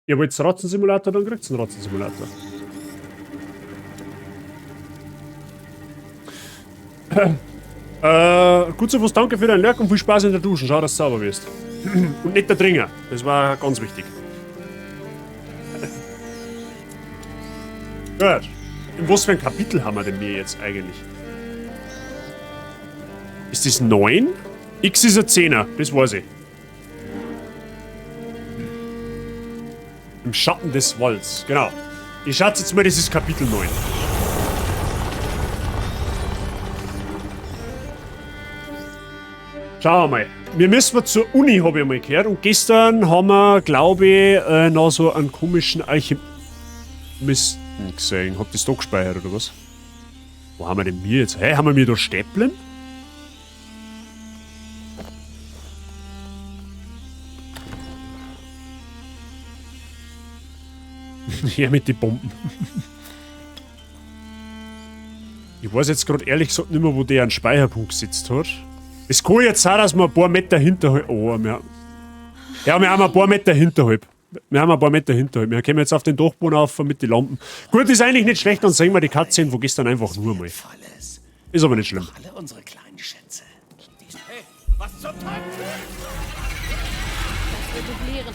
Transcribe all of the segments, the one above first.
Ihr wollt einen Ratzensimulator, dann kriegt ihr einen Ratzensimulator. Gut so was, danke für deinen Lurk und viel Spaß in der Dusche. Schau, dass du sauber wirst. Und nicht der Dringer. Das war ganz wichtig. Gut. In was für ein Kapitel haben wir denn hier jetzt eigentlich? Ist das 9? X ist ein 10er, das weiß ich. Im Schatten des Walds, genau. Ich schätze jetzt mal, das ist Kapitel 9. Schauen wir mal. Wir müssen zur Uni, habe ich mal gehört. Und gestern haben wir, glaube ich, noch so einen komischen Alchemisten gesehen. Habt ihr das da gespeichert, oder was? Wo haben wir denn mir jetzt? Hey, haben wir mir da Stäblen? Ja, mit den Bomben. Ich weiß jetzt gerade ehrlich gesagt nicht mehr, wo der einen Speicherpunkt gesetzt hat. Es kann jetzt sein, dass wir ein paar Meter hinterhalb. Oh, wir haben ein paar Meter hinterhalb. Wir kommen jetzt auf den Dachboden auf mit den Lampen. Gut, ist eigentlich nicht schlecht, dann sehen wir die Cutscene von gestern einfach nur mal. Ist aber nicht schlimm. Alle unsere kleinen Schätze. Hey, was zum Teufel? Das wird dublieren.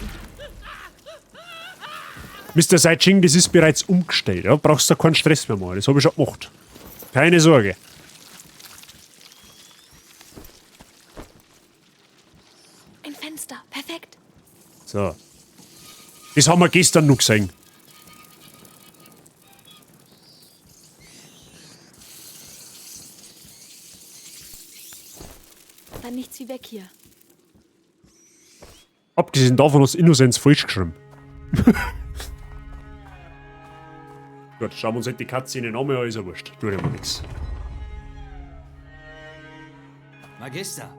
Mr. Saiching, das ist bereits umgestellt. Ja? Brauchst du keinen Stress mehr machen. Das habe ich schon gemacht. Keine Sorge. Ein Fenster. Perfekt. So. Das haben wir gestern noch gesehen. Dann nichts wie weg hier. Abgesehen davon hast du Innocence falsch geschrieben. Gut, schauen wir uns halt die Cutscene an, ist ja wurscht. Tut ja mal nichts. Magister,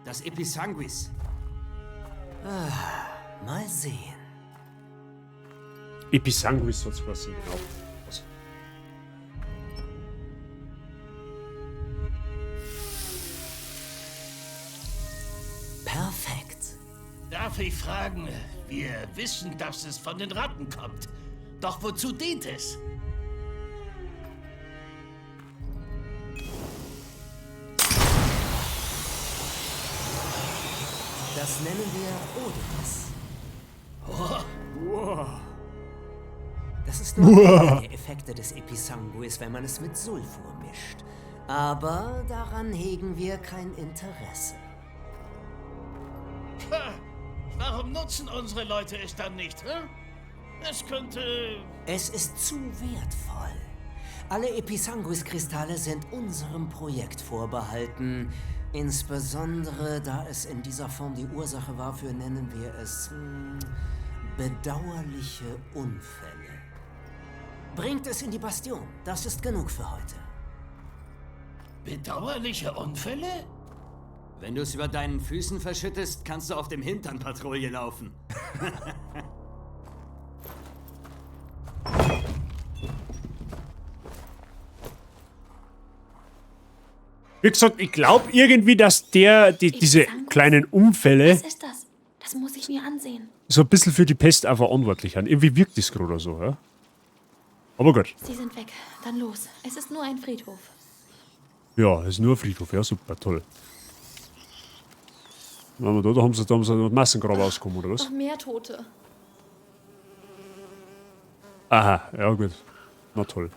das Episanguis. Mal sehen. Episanguis hat's was, genau. Was? Perfekt. Darf ich fragen, wir wissen, dass es von den Ratten kommt. Doch wozu dient es? Das nennen wir Odins. Das ist nur einer der Effekte des Episanguis, wenn man es mit Sulfur mischt. Aber daran hegen wir kein Interesse. Ha, warum nutzen unsere Leute es dann nicht, hm? Es könnte... Es ist zu wertvoll. Alle Episanguis-Kristalle sind unserem Projekt vorbehalten. Insbesondere, da es in dieser Form die Ursache war für, nennen wir es, bedauerliche Unfälle. Bringt es in die Bastion. Das ist genug für heute. Bedauerliche Unfälle? Wenn du es über deinen Füßen verschüttest, kannst du auf dem Hintern Patrouille laufen. Wie gesagt, ich glaube irgendwie, dass diese kleinen Unfälle Was ist das? Das muss ich mir ansehen. so ein bisschen für die Pest auch verantwortlich sind. Irgendwie wirkt das gerade so, ja? Aber gut. Sie sind weg. Dann los. Es ist nur ein Friedhof. Ja, ist nur ein Friedhof. Ja, super, toll. Da haben sie ein Massengrab ausgekommen, oder was? Noch mehr Tote. Aha, ja gut. Na toll.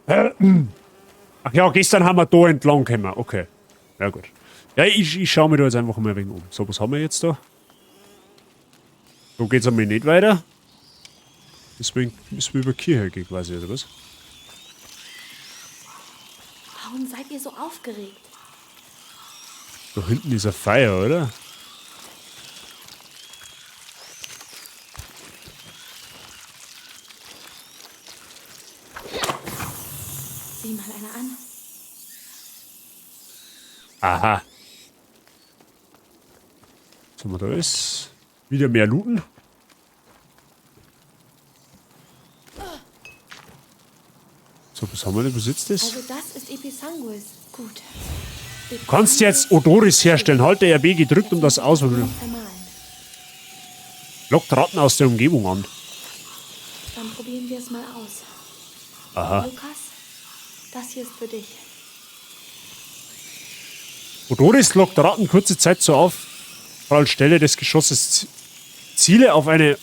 Ach ja, gestern haben wir da entlang gekommen. Okay. Ja gut. Ja, ich schaue mir da jetzt einfach mal ein wenig um. So, was haben wir jetzt da? So geht's einmal nicht weiter. Deswegen müssen wir über Kirche gehen quasi, oder was? Warum seid ihr so aufgeregt? Da hinten ist ein Feuer, oder? Sieh mal einer an. Aha. Was haben wir da ist? Wieder mehr looten. So, was haben wir denn? Was ist das? Also das ist Episanguis. Gut. Du kannst jetzt Odoris herstellen. Halte RB gedrückt, um das auszuwählen. Vermahlen. Lockt Ratten aus der Umgebung an. Probieren wir es mal aus. Aha. Lukas, das hier ist für dich. Odoris lockt Ratten kurze Zeit so auf, Stelle des Geschosses ziele auf eine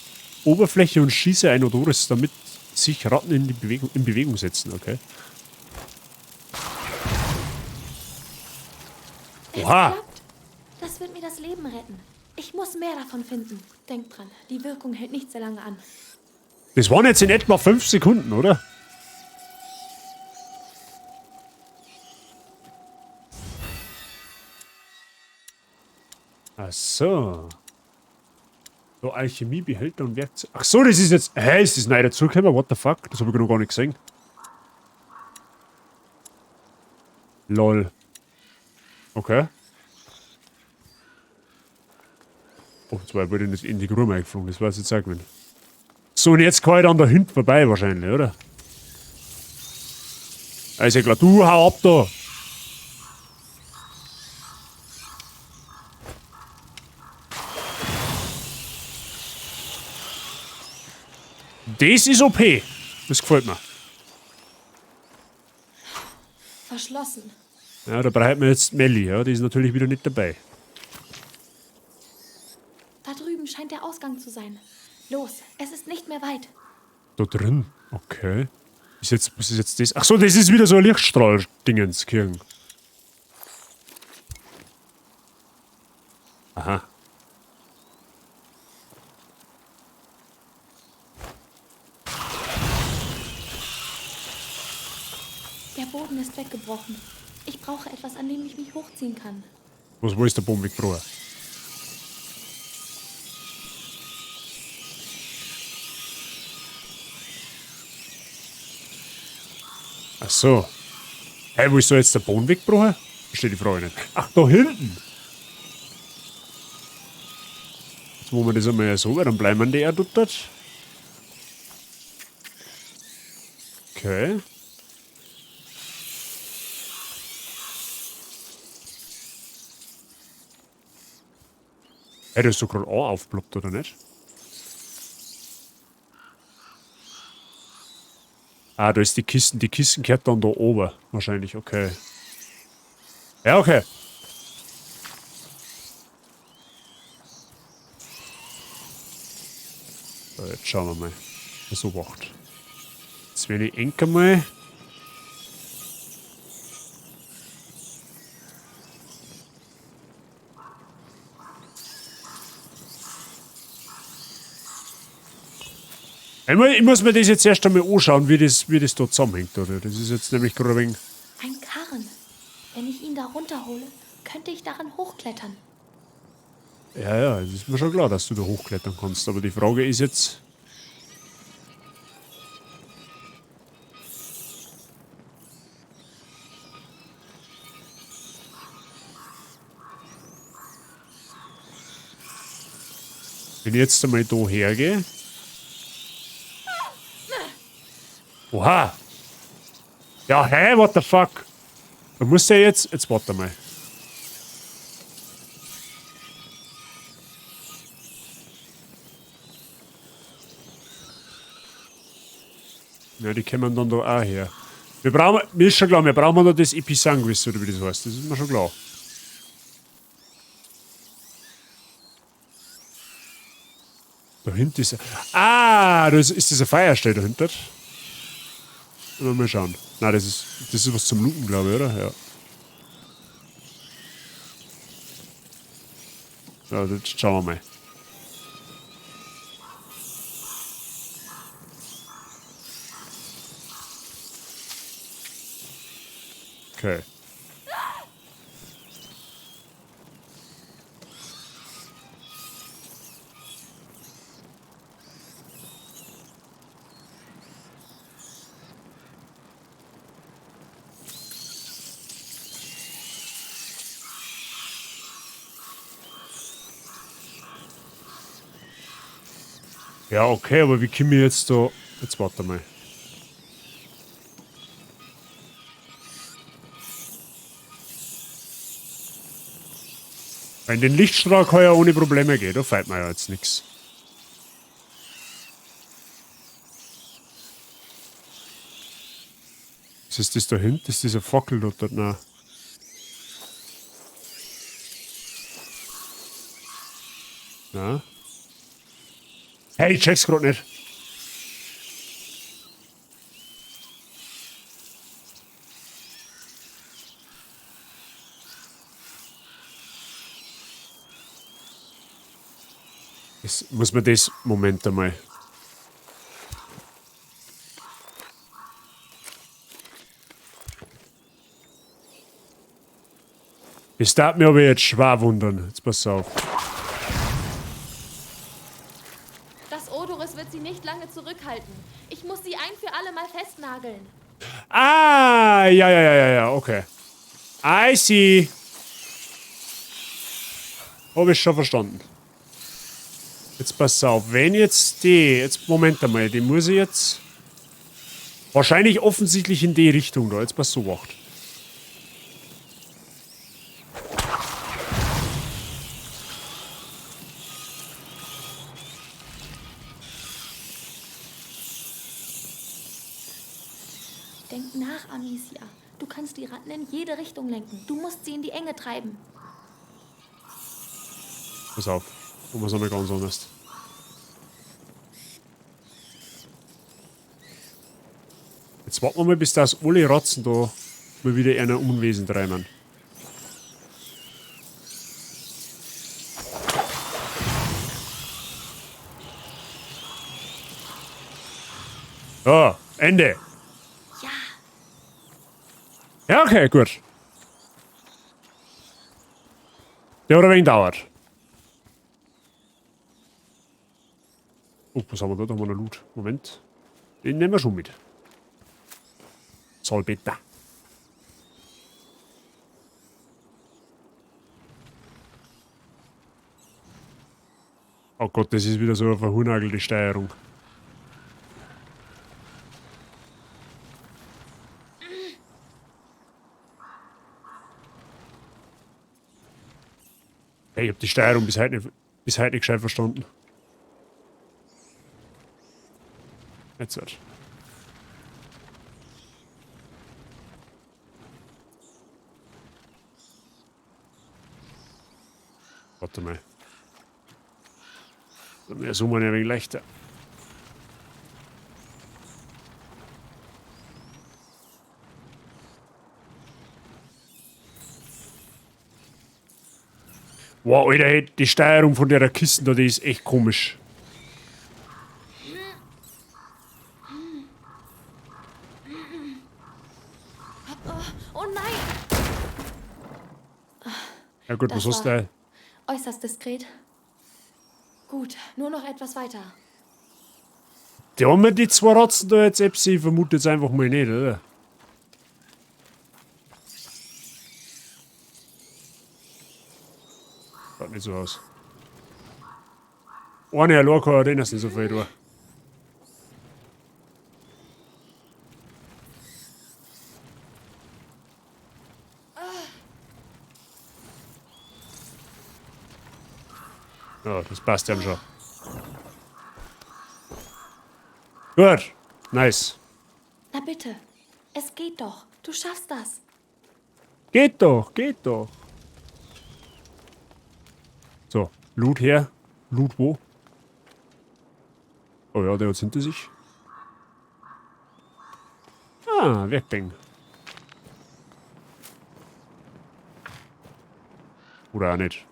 Oberfläche und schieße ein Odoris, damit sich Ratten in Bewegung setzen, okay? Es Oha. klappt. Das wird mir das Leben retten. Ich muss mehr davon finden. Denk dran, die Wirkung hält nicht sehr lange an. Das waren jetzt in etwa 5 Sekunden, oder? Ach so. So, Alchemiebehälter und Werkzeug. Ach so, das ist jetzt... Hä, ist das neu dazugekommen? What the fuck? Das habe ich noch gar nicht gesehen. Lol. Okay. Oh, jetzt war ich wieder nicht in die Gruppe eingeflogen. Das war jetzt auch gewesen. So, und jetzt kann ich dann da hinten vorbei wahrscheinlich, oder? Also klar, du hau ab da. Das ist OP. Das gefällt mir. Verschlossen. Ja, da braucht man jetzt Melli, ja. Die ist natürlich wieder nicht dabei. Da drüben scheint der Ausgang zu sein. Los, es ist nicht mehr weit. Da drin? Okay. Was ist jetzt das? Ach so, das ist wieder so ein Lichtstrahl-Dingens, Kirchen. Aha. Der Boden ist weggebrochen. Ich brauche etwas, an dem ich mich hochziehen kann. Wo ist der Baum weggebrochen? Ach so. Hey, wo ist da jetzt der Baum weggebrochen? Verstehe die Frage nicht. Ach, da hinten. Jetzt machen wir das einmal so, weil dann bleiben die ja dort. Okay. Hey, das ist doch gerade auch aufgeploppt, oder nicht? Ah, da ist die Kisten. Die Kisten gehört dann da oben. Wahrscheinlich, okay. Ja, okay. So, jetzt schauen wir mal, was so macht. Jetzt werde ich enker mal. Ich muss mir das jetzt erst einmal anschauen, wie das da zusammenhängt, oder? Das ist jetzt nämlich gerade ein wenig... Ein Karren. Wenn ich ihn da runterhole, könnte ich daran hochklettern. Ja, das ist mir schon klar, dass du da hochklettern kannst. Aber die Frage ist jetzt... Wenn ich jetzt einmal da hergehe... Oha! Ja, hey, what the fuck? Da muss ja jetzt... Jetzt warte mal. Ja, die kommen dann da auch her. Mir ist schon klar, wir brauchen da das Episanguis, oder wie das heißt. Das ist mir schon klar. Da hinten ist... Ah, das ist ein Feuerstell dahinter. Mal schauen. Nein, das ist was zum Looten, glaube ich, oder? Ja. So, jetzt schauen wir mal. Okay. Ja, okay, aber wie komme ich jetzt da... Jetzt warte mal. Wenn den Lichtstrahl kann ja ohne Probleme gehen, da fällt mir ja jetzt nichts. Was ist das da hinten? Das ist dieser Fackel dort. Nein. Na? Hey, ich check's grad nicht. Jetzt muss man das Moment einmal. Das darf mir aber jetzt schwer wundern. Jetzt pass auf. Das Odoris wird sie nicht lange zurückhalten. Ich muss sie ein für alle Mal festnageln. Ah, ja, okay. I see. Hab ich schon verstanden. Jetzt pass auf, wenn jetzt die, jetzt Moment einmal, die muss ich jetzt wahrscheinlich offensichtlich in die Richtung da, jetzt pass so wacht. Denk nach, Amicia. Du kannst die Ratten in jede Richtung lenken. Du musst sie in die Enge treiben. Pass auf, machen wir es einmal ganz anders. Jetzt warten wir mal, bis das alle Ratzen da mal wieder einer Unwesen treiben. So, Ende. Ja, Ja, okay, gut. Der hat ein wenig dauert. Oh, was haben wir da? Da haben wir noch Loot. Moment. Den nehmen wir schon mit. Salbetta. Oh Gott, das ist wieder so eine verhunnagelte Steuerung. Hey, ich hab die Steuerung bis heute nicht gescheit verstanden. Jetzt wird. Warte mal. Dann zoomen wir ein wenig leichter. Wow, Alter, hey, die Steuerung von der Kiste da, die ist echt komisch. oh nein! Ja gut, was hast du da? Äußerst diskret. Gut, nur noch etwas weiter. Die haben wir die zwei Ratzen da jetzt, ich vermute jetzt einfach mal nicht, oder? Schaut nicht so aus. Eine allein kann ja nicht so viel tun. Ja, das passt ja schon. Gut, nice. Na bitte, es geht doch. Du schaffst das. Geht doch, geht doch. So, Loot her. Loot wo? Oh ja, der hat hinter sich. Ah, Werkbank. Oder auch nicht.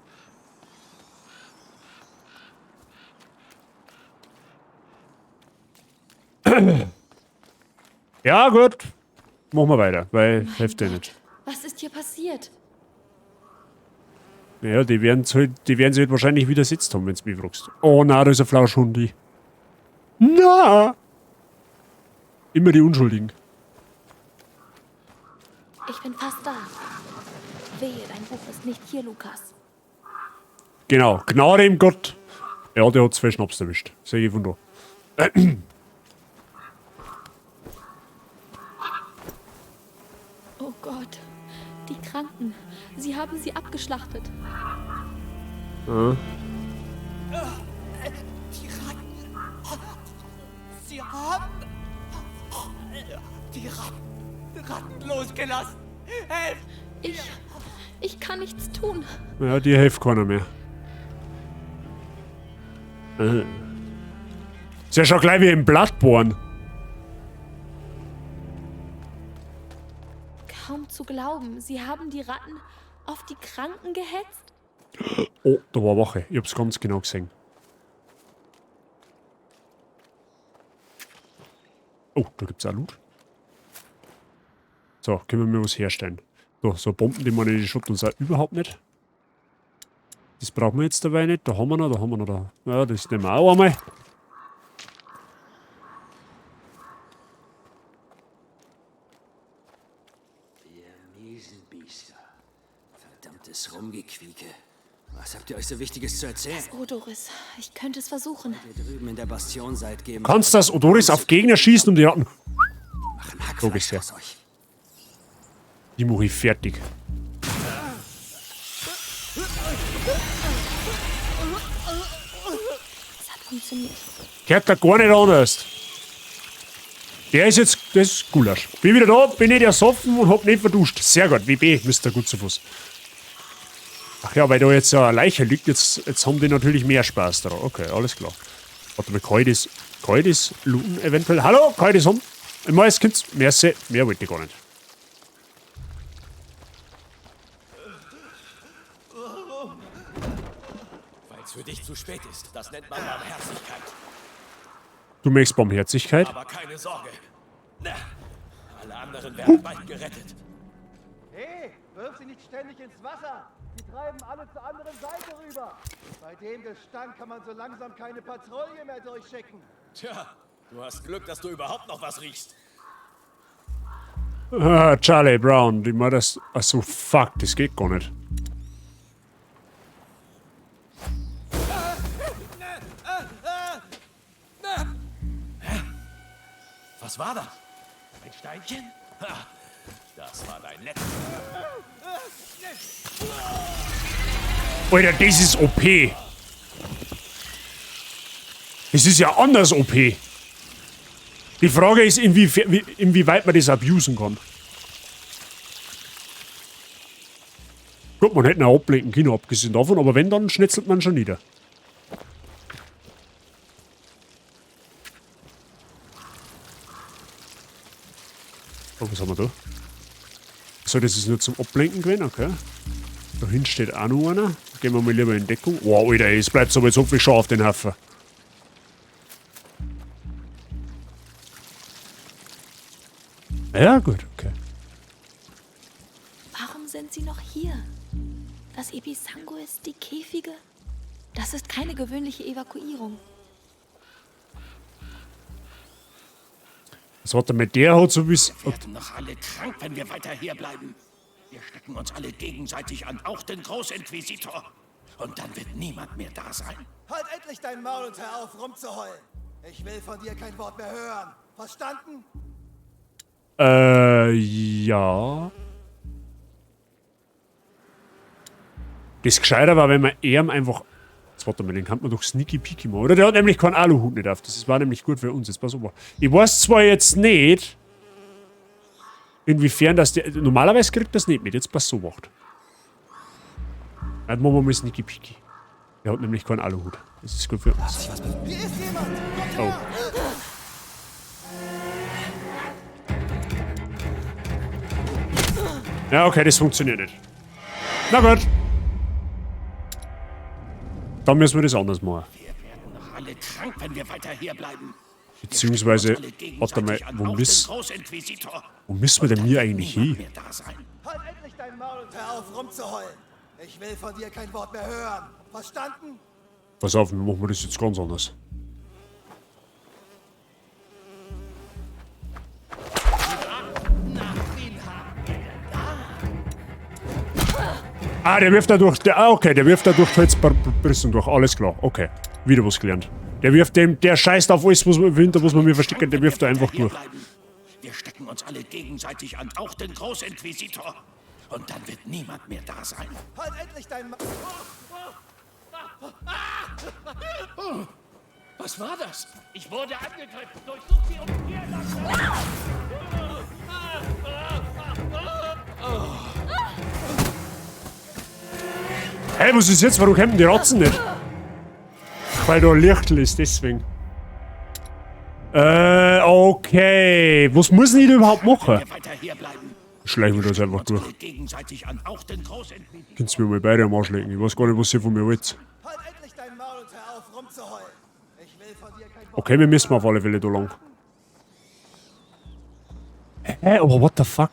Ja, gut. Machen wir weiter, weil hilft ja nicht. Was ist hier passiert? Ja, die werden sich halt wahrscheinlich widersetzt haben, wenn du mich fragst. Oh nein, da ist ein Flauschhundi. Na! Immer die Unschuldigen. Ich bin fast da. Wehe, dein Buch ist nicht hier, Lukas. Genau, Gnade im Gott. Ja, der hat 2 Schnaps erwischt. Sag ich von da. Oh Gott, die Kranken. Sie haben sie abgeschlachtet. Ja. Die Ratten. Sie haben. Die Ratten. Ratten losgelassen. Helft! Ich kann nichts tun. Ja, dir hilft keiner mehr. Ist ja schon gleich wie im Bloodborne. Kaum zu glauben, sie haben die Ratten auf die Kranken gehetzt? Oh, da war Wache. Ich hab's ganz genau gesehen. Oh, da gibt's auch Loot. So, können wir mir was herstellen. So Bomben, die man in die Schutt uns auch überhaupt nicht. Das brauchen wir jetzt dabei nicht. Da haben wir noch, da haben wir noch. Da. Ja, das nehmen wir auch einmal. Ihr miesen Biester. Verdammtes Rumgequieke. Was habt ihr euch so Wichtiges zu erzählen? Odoris, ich könnte es versuchen. Ihr drüben in der Bastion seid, geben... Kannst das Odoris auf Gegner schießen, um die Ratten... Machen Hackfleisch aus euch. Die mache ich fertig. Es hat funktioniert. Gehört da gar nicht anders. Der ist jetzt... Das ist Gulasch. Bin wieder da, bin nicht ersoffen und hab nicht verduscht. Sehr gut, WB, Mr. Gut zu Fuß. Ach ja, weil da jetzt ja eine Leiche liegt, jetzt haben die natürlich mehr Spaß daran. Okay, alles klar. Warte mal, kaltes looten eventuell. Hallo, kaltes Hund. Immer als Kind. Mehr wollte ich gar nicht. Weil es für dich zu spät ist. Das nennt man Barmherzigkeit. Du möchtest Barmherzigkeit? Aber keine Sorge. Na, alle anderen werden bald gerettet. Hey, wirf sie nicht ständig ins Wasser. Die treiben alle zur anderen Seite rüber. Bei dem Gestank kann man so langsam keine Patrouille mehr durchschicken. Tja, du hast Glück, dass du überhaupt noch was riechst. Ah, Charlie Brown, die mal das... Achso, fuck, das geht gar nicht. Was war das? Ein Steinchen? Ha, das war dein letztes. Alter, das ist OP. Das ist ja anders OP. Die Frage ist, inwieweit man das abusen kann. Gut, man hätte ihn auch ablenken können, abgesehen davon, aber wenn, dann schnetzelt man schon nieder. Oh, was haben wir da? So, das ist nur zum Ablenken gewesen, okay. Da hinten steht auch noch einer. Gehen wir mal lieber in Deckung. Wow, Alter, es bleibt so, als ob ich schon auf den Haufen. Ja, gut, okay. Warum sind sie noch hier? Das Episanguis, die Käfige? Das ist keine gewöhnliche Evakuierung. Was hat er mit der hat so bis... Wir werden noch alle krank, wenn wir weiter hierbleiben. Wir stecken uns alle gegenseitig an, auch den Großinquisitor. Und dann wird niemand mehr da sein. Halt endlich dein Maul und hör auf, rumzuheulen. Ich will von dir kein Wort mehr hören. Verstanden? Ja. Das Gescheiter war, wenn man ihm einfach... Jetzt warte mal, den kann man doch Sneaky Peeky machen. Oder der hat nämlich keinen Aluhut nicht auf. Das war nämlich gut für uns. Jetzt pass auf. Ich weiß zwar jetzt nicht, inwiefern das der... Normalerweise kriegt das nicht mit. Jetzt pass so macht. Dann machen wir mal Sneaky Peeky. Der hat nämlich keinen Aluhut. Das ist gut für uns. Hier ist jemand. Oh. Ja, okay, das funktioniert nicht. Na gut. Dann müssen wir das anders machen. Wir werden noch alle krank, wenn wir weiter hierbleiben. Beziehungsweise, warte mal, an, wo auch den müssen Großinquisitor. wir denn hier eigentlich Niemand hin? mehr da sein. Halt endlich dein Maul und hör auf, rumzuheulen. Ich will von dir kein Wort mehr hören. Verstanden? Pass auf, wir machen das jetzt ganz anders. Ah, der wirft da durch. Okay, der wirft da durch Holzbrüsten durch. Alles klar. Okay. Wieder was gelernt. Der wirft der scheißt auf alles, was man mir verstecken, der wirft da einfach durch. Wir stecken uns alle gegenseitig an, auch den Großinquisitor. Und dann wird niemand mehr da sein. Halt endlich dein Maul. Was war das? Ich wurde angegriffen. Durchsucht die Umkehrlasse. Hey, was ist jetzt? Warum kämpfen die Ratzen nicht? Weil da ein Lichtl ist, deswegen. Okay. Was muss ich denn überhaupt machen? Wir weiter hier bleiben. Schleichen wir das einfach durch. Alle gegenseitig an, auch den Großentwickler. Könnt's mir mal beide am Arsch legen. Ich weiß gar nicht, was ihr von mir wollt. Halt endlich dein Maul und hör auf, rumzuheulen. Ich will von dir kein Wort. Okay, wir müssen auf alle Fälle da lang. Hä, aber what the fuck?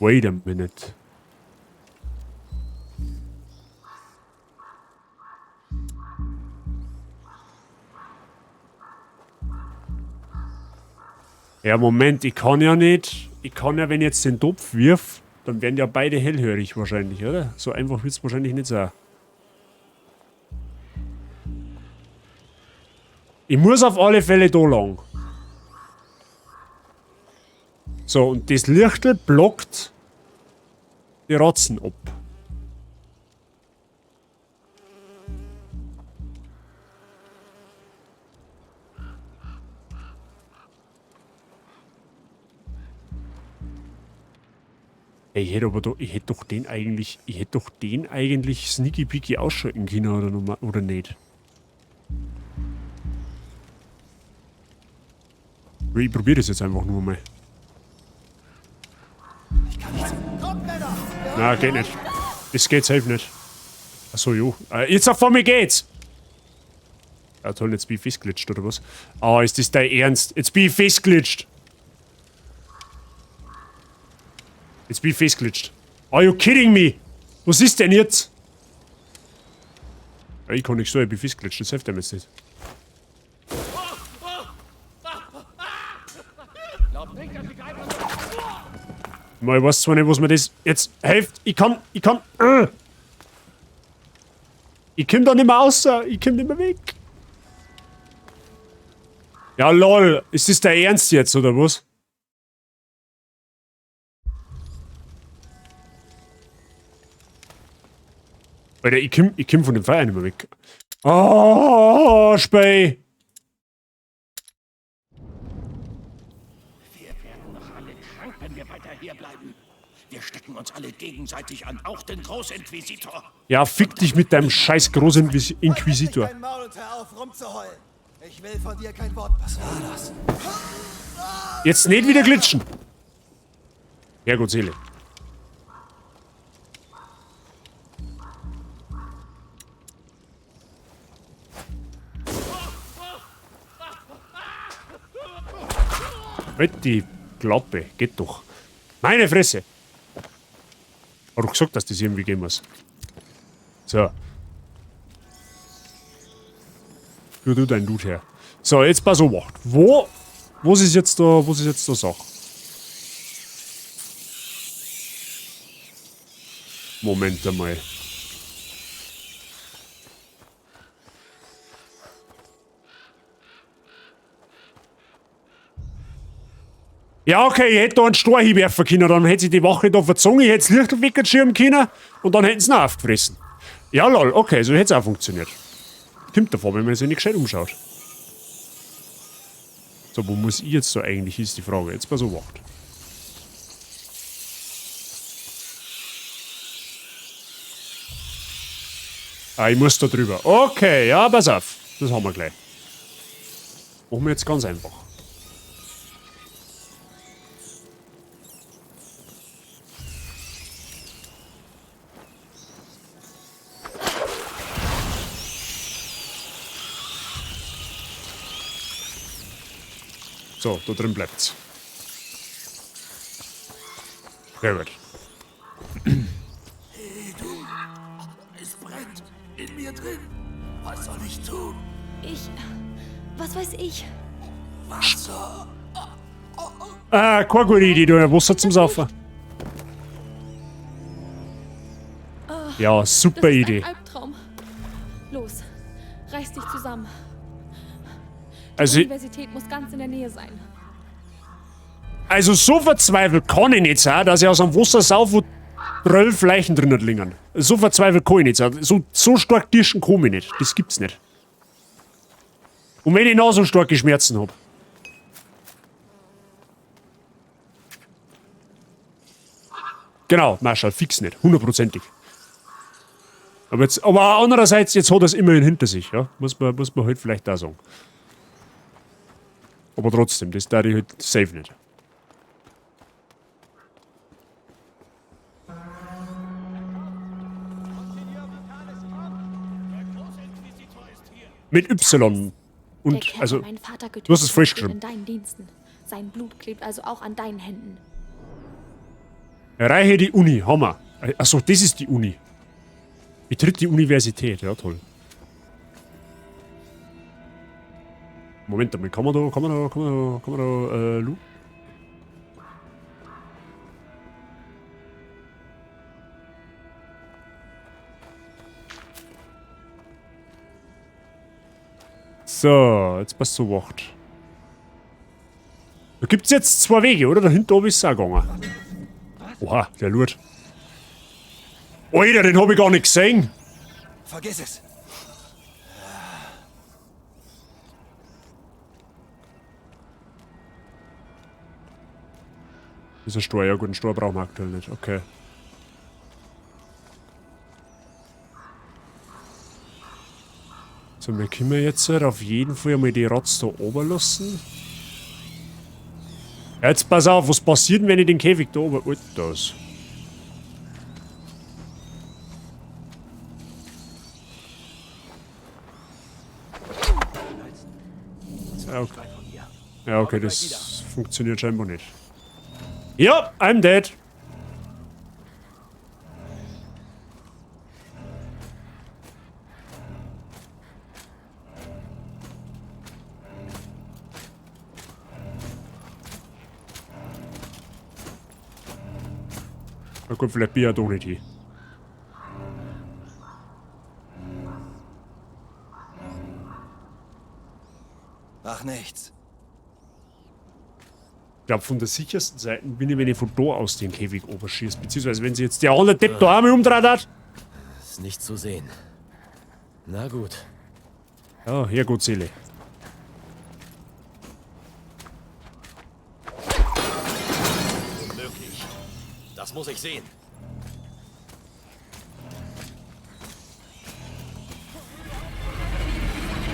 Wait a minute. Ja, Moment, ich kann ja nicht. Ich kann ja, wenn ich jetzt den Topf wirf, dann werden ja beide hellhörig wahrscheinlich, oder? So einfach wird es wahrscheinlich nicht sein. Ich muss auf alle Fälle da lang. So, und das Lichtel blockt die Ratzen ab. Ey, ich hätte doch den eigentlich Sneaky Peaky ausschalten können oder nicht. Ich probiere das jetzt einfach nur mal. Na, geht nicht. Das geht safe nicht. Achso, jo. Jetzt auf mir geht's! Ja, toll, jetzt bin ich festglitscht, oder was? Ah, ist das dein Ernst? Jetzt bin ich festglitscht! Jetzt bin ich festglitscht. Are you kidding me? Was ist denn jetzt? Ja, ich kann nicht so, ich bin festglitscht, das hilft einem jetzt nicht. Ich weiß zwar nicht, was mir das jetzt hilft. Ich kann. Ich komm da nicht mehr raus. Ich komm nicht mehr weg. Ja, lol. Ist das der Ernst jetzt, oder was? Alter, ich komm von dem Feuer nicht mehr weg. Oh, Spey. Wenn wir weiter hier bleiben. Wir stecken uns alle gegenseitig an, auch den Großinquisitor. Ja, fick dich mit deinem scheiß großen Inquisitor. Halt dein Maul und hör auf, rumzuheulen. Ich will von dir kein Wort. Was war das? Jetzt nicht wieder glitschen. Ja gut, Seele. Halt die Klappe, geht doch. Meine Fresse! Hab doch gesagt, dass das irgendwie gehen muss. So. Für du dein Loot her. So, jetzt pass auf. Was ist jetzt da Sache? Moment einmal. Ja, okay, ich hätte da einen Storch werfen können, dann hätte sie die Wache da verzogen, ich hätte das Licht weggeschirmen können und dann hätten sie ihn aufgefressen. Ja, lol, okay, so hätte es auch funktioniert. Kommt davon, wenn man sich nicht gescheit umschaut. So, wo muss ich jetzt so eigentlich, ist die Frage. Jetzt pass auf, wacht. Ah, ich muss da drüber. Okay, ja, pass auf. Das haben wir gleich. Machen wir jetzt ganz einfach. So, da drin bleibt's. Sehr gut. Hey, du. Es brennt in mir drin. Was soll ich tun? Was weiß ich? Wasser. Ah, keine gute Idee, du hast Wasser zum Saufen. Ja, super Das ist Idee. ein Albtraum. Los, reiß dich zusammen. Die Also, Universität muss ganz in der Nähe sein. also so verzweifelt kann ich nicht sein, dass ich aus einem Wasser sauf, wo 12 Leichen drinnen liegen. So verzweifelt kann ich nicht sein. So stark Dirschen kann ich nicht. Das gibt's nicht. Und wenn ich noch so starke Schmerzen hab. Genau, Marschall, fix nicht. 100%ig. Aber andererseits, jetzt hat er es immerhin hinter sich, ja. Muss man halt vielleicht da sagen. Aber trotzdem, das darf ich halt safe nicht. Mit Y. Und, Der Kerl, also, der meinen Vater getötet du hast es falsch hat, steht geschrieben. in deinen Diensten. Sein Blut klebt also auch an deinen Händen. Erreiche die Uni, Hammer. Achso, das ist die Uni. Betritt die Universität, ja toll. Moment einmal, kann man da, Lu? So, jetzt passt zur Wacht. Da gibt's jetzt 2 Wege, oder? Da hinten oben ist es auch gegangen. Oha, der Lurt. Alter, den hab ich gar nicht gesehen. Vergiss es. Das ist ein Stor, ja gut, einen Stor brauchen wir aktuell nicht. Okay. So, wir können jetzt auf jeden Fall mal die Rotz da oben lassen. Ja, jetzt pass auf, was passiert, wenn ich den Käfig da oben... Alter, das. Ja, okay. Ja, okay, das funktioniert scheinbar nicht. Ja, I'm dead. Na gut, vielleicht bin ich ja doch nicht hier. Ach, nichts. Ich glaube, von der sichersten Seite bin ich, wenn ich von da aus den Käfig oberschieße. Beziehungsweise, wenn sie jetzt der andere Depp da einmal umdreht hat. Ist nicht zu sehen. Na gut. Ja, Herrgott Seele. Unmöglich. Das muss ich sehen.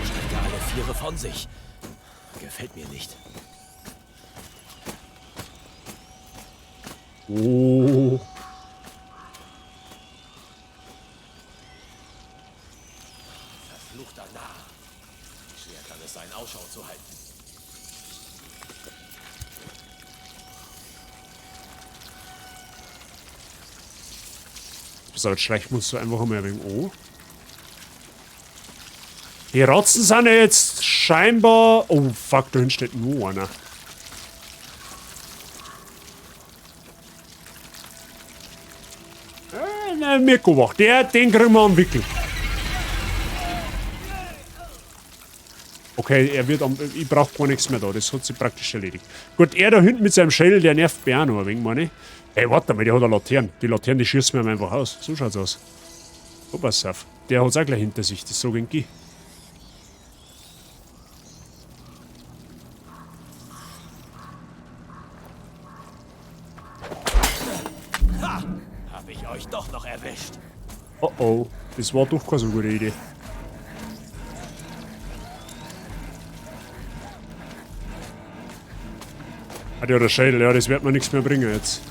Strecke alle Viere von sich. Gefällt mir nicht. Oh. Verfluchter Narr. Schwer kann es sein, Ausschau zu halten. So, jetzt schlecht musst du einfach mal wegen O. Die Rotzen sind ja jetzt scheinbar... Oh, fuck, da hinten steht nur einer. Mirko wach. Den kriegen wir am Wickel. Okay, er wird am... Ich brauch gar nichts mehr da. Das hat sich praktisch erledigt. Gut, er da hinten mit seinem Shell, der nervt mich auch noch ein wenig, meine ich. Ey, warte mal, der hat eine Laterne. Die Laterne, die schießt mir einfach aus. So schaut's aus. Oh, pass auf. Der hat's auch gleich hinter sich. Das so gegen die. Hab ich euch doch noch erwischt. Oh oh. Das war doch keine so gute Idee. Hat ja der Schädel, ja, das wird mir nichts mehr bringen jetzt.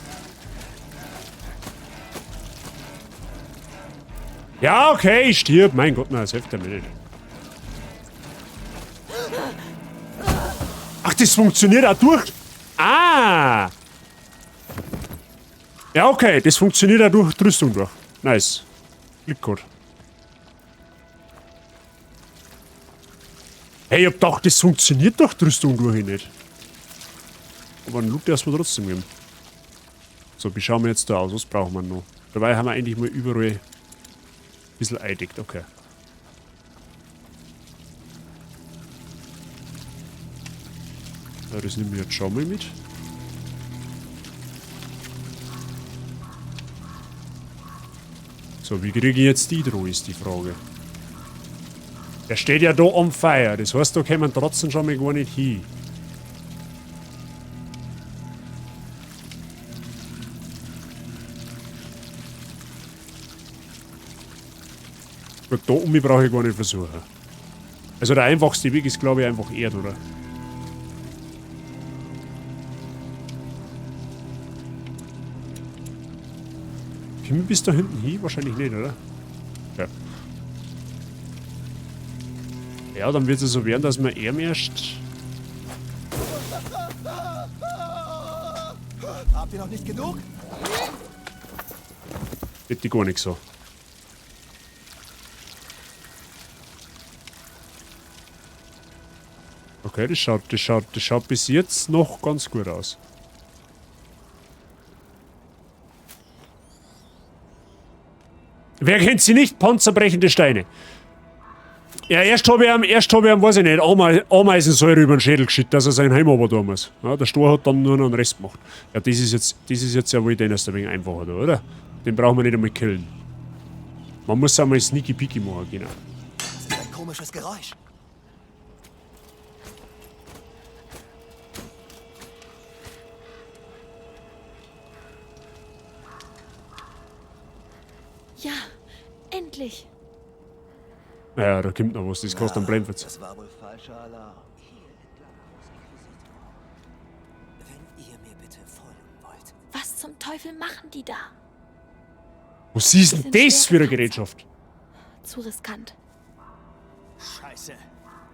Ja, okay, ich stirb. Mein Gott, nein, das hilft mir nicht. Ach, das funktioniert auch durch. Ah! Ja, okay, das funktioniert auch durch die Rüstung durch. Nice. Glückcode. Hey, ich hab gedacht, das funktioniert durch die Rüstung durch nicht. Aber einen Loot erstmal trotzdem geben. So, wie schauen wir jetzt da aus? Was brauchen wir noch? Dabei haben wir eigentlich mal überall ein bisschen eindeckt. Okay. Ja, das nehmen wir jetzt schon mal mit. So, wie kriege ich jetzt die drauf, ist die Frage. Der steht ja da on fire. Das heißt, da kommen trotzdem schon mal gar nicht hin. Gut, da um mich brauche ich gar nicht versuchen. Also der einfachste Weg ist, glaube ich, einfach Erd, oder? Können wir bis da hinten hin? Wahrscheinlich nicht, oder? Ja. Ja, dann wird es so werden, dass wir erst... Habt ihr noch nicht genug? Bitte gar nicht so. Okay, das schaut bis jetzt noch ganz gut aus. Wer kennt sie nicht? Panzerbrechende Steine. Ja, erst habe ich ihm, weiß ich nicht, Ameisensäure über den Schädel geschickt, dass er sein Heim aber da muss. Ja, der Stor hat dann nur noch einen Rest gemacht. Ja, das ist jetzt ja wohl den erst ein wenig einfacher da, oder? Den brauchen wir nicht einmal killen. Man muss einmal sneaky peeky machen, genau. Das ist ein komisches Geräusch. Ja, endlich. Ja, da kommt noch was, das kostet einen Blendwitz. Das war wohl falscher Alarm. Wenn ihr mir bitte folgen wollt. Was zum Teufel machen die da? Was ist denn das für eine Gerätschaft? Zu riskant. Scheiße.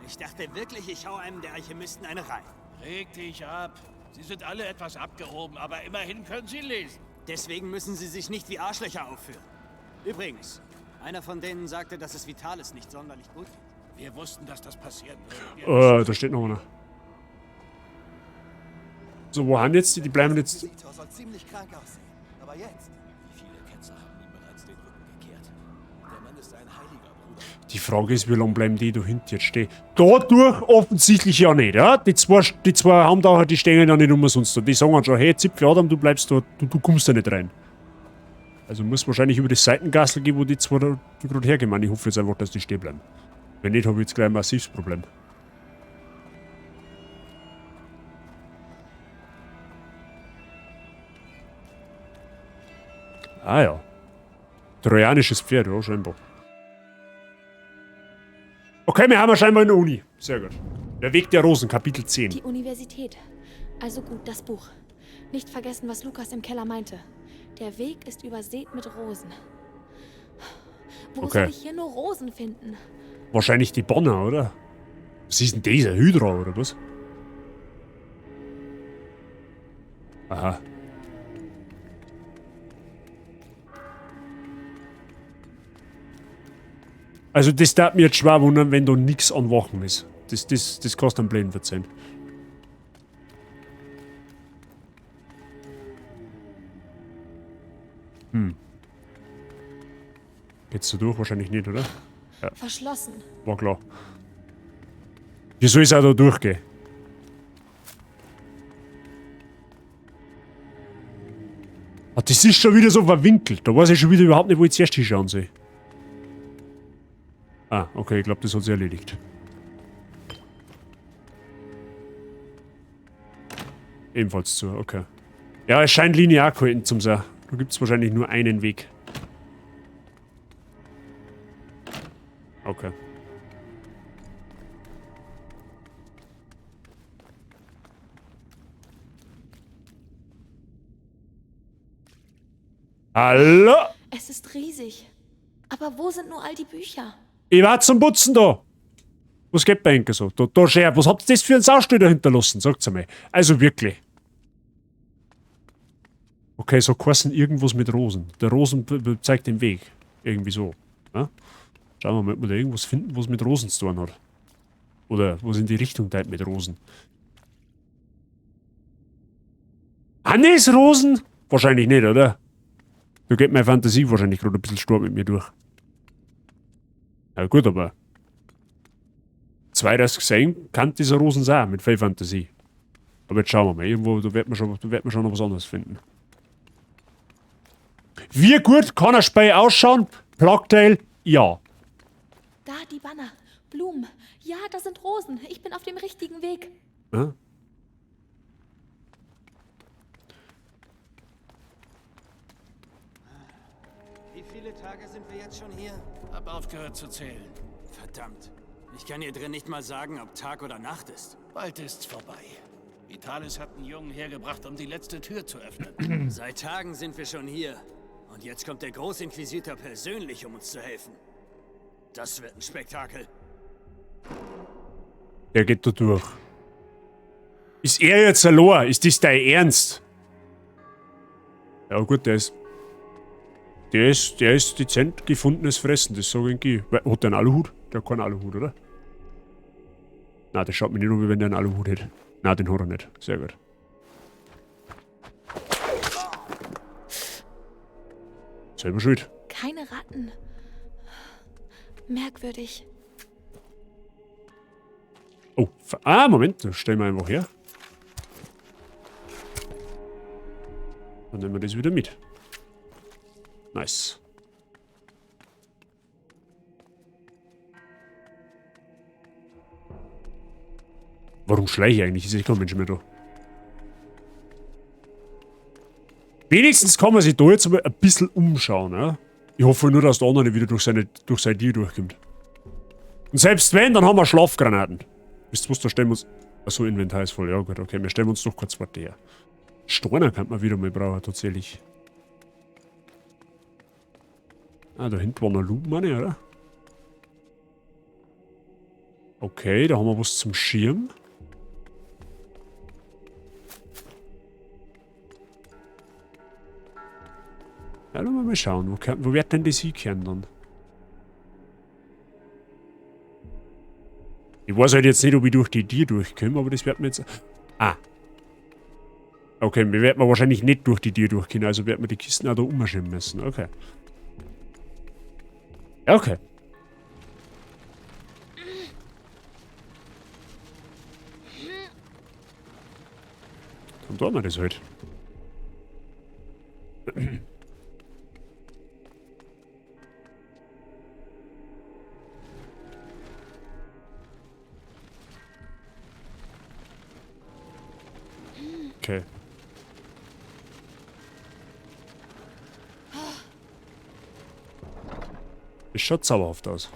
Ich dachte wirklich, ich hau einem der Alchemisten eine rein. Reg dich ab. Sie sind alle etwas abgehoben, aber immerhin können sie lesen. Deswegen müssen sie sich nicht wie Arschlöcher aufführen. Übrigens, einer von denen sagte, dass es Vitalis nicht sonderlich gut geht. Wir wussten, dass das passieren würde. Da steht noch einer. So, wo haben jetzt die? Die bleiben jetzt... Inquisitor soll ziemlich krank aussehen. Aber jetzt? Wie viele Ketzer haben ihm bereits den Rücken gekehrt? Der Mann ist ein heiliger Bruder. Die Frage ist, wie lange bleiben die da hinten jetzt stehen? Dadurch offensichtlich ja nicht, ja? Die zwei haben da die stehen ja nicht umsonst da. Die sagen schon, hey Zipfel Adam, du bleibst da, du kommst da nicht rein. Also muss wahrscheinlich über das Seitengassel gehen, wo die zwei da gerade hergehen. Ich hoffe jetzt einfach, dass die stehen bleiben. Wenn nicht, habe ich jetzt gleich ein massives Problem. Ah ja. Trojanisches Pferd, ja, scheinbar. Okay, wir haben ja scheinbar in der Uni. Sehr gut. Der Weg der Rosen, Kapitel 10. Die Universität. Also gut, das Buch. Nicht vergessen, was Lukas im Keller meinte. Der Weg ist übersät mit Rosen. Wo Okay. soll ich hier nur Rosen finden? Wahrscheinlich die Bonner, oder? Was ist denn dieser? Hydra, oder was? Aha. Also das darf mir jetzt schwer wundern, wenn da nichts an Wochen ist. Das kostet einen Blenden sein. Geht's da durch? Wahrscheinlich nicht, oder? Verschlossen. War klar. Wie soll es auch da durchgehen? Ah, das ist schon wieder so verwinkelt. Da weiß ich schon wieder überhaupt nicht, wo ich zuerst hinschauen soll. Ah, okay, ich glaube, das hat sich erledigt. Ebenfalls zu, okay. Ja, es scheint linear gehalten zum sein. Da gibt es wahrscheinlich nur einen Weg. Okay. Hallo? Es ist riesig. Aber wo sind nur all die Bücher? Ich war zum Putzen da. Was geht bei Ihnen so? Da Scherb, was habt ihr das für einen Saustall da hinterlassen? Sagt's einmal. Also wirklich. Okay, so kosten irgendwas mit Rosen. Der Rosen zeigt den Weg. Irgendwie so. Ja? Schauen wir mal, ob wir da irgendwas finden, was mit Rosen zu tun hat. Oder was in die Richtung geht mit Rosen. Anisrosen? Wahrscheinlich nicht, oder? Da geht meine Fantasie wahrscheinlich gerade ein bisschen stark mit mir durch. Ja gut, aber... Zwei das gesehen, kann dieser Rosen sein, mit viel Fantasie. Aber jetzt schauen wir mal, irgendwo, da wird man schon noch was anderes finden. Wie gut kann ein Spiel ausschauen? Plugtail, ja. Da, die Banner. Blumen. Ja, das sind Rosen. Ich bin auf dem richtigen Weg. Ja? Wie viele Tage sind wir jetzt schon hier? Hab aufgehört zu zählen. Verdammt. Ich kann hier drin nicht mal sagen, ob Tag oder Nacht ist. Bald ist's vorbei. Vitalis hat einen Jungen hergebracht, um die letzte Tür zu öffnen. Seit Tagen sind wir schon hier. Und jetzt kommt der Großinquisitor persönlich, um uns zu helfen. Das wird ein Spektakel. Der geht da durch. Ist er jetzt allein? Ist das dein Ernst? Ja gut, der ist dezent gefundenes Fressen, das sage ich. Hat der einen Aluhut? Der hat keinen Aluhut, oder? Nein, der schaut mir nicht um, wie wenn der einen Aluhut hätte. Nein, den hat er nicht. Sehr gut. Selber schuld. Keine Ratten. Merkwürdig. Oh, Moment, das stellen wir einfach her. Dann nehmen wir das wieder mit. Nice. Warum schleiche ich eigentlich? Ist ja kein Mensch mehr da. Wenigstens kann man sich da jetzt mal ein bisschen umschauen. Ja? Ich hoffe nur, dass der andere wieder durch sein Tier durchkommt. Und selbst wenn, dann haben wir Schlafgranaten. Wisst ihr was, da stellen wir uns... Achso, Inventar ist voll. Ja gut, okay, wir stellen uns doch kurz warte her. Steiner könnte man wieder mal brauchen, tatsächlich. Ah, da hinten war noch Loot Money, oder? Okay, da haben wir was zum Schirm. Ja, lassen wir mal schauen. Wo wird denn das hinkehren dann? Ich weiß halt jetzt nicht, ob ich durch die Tür durchkomme, aber das wird mir jetzt... Ah. Okay, wir werden wahrscheinlich nicht durch die Tür durchkommen, also werden wir die Kisten auch da umschieben müssen. Okay. Ja, okay. Dann tun wir das halt. Okay. Es schaut sauerhaft aus.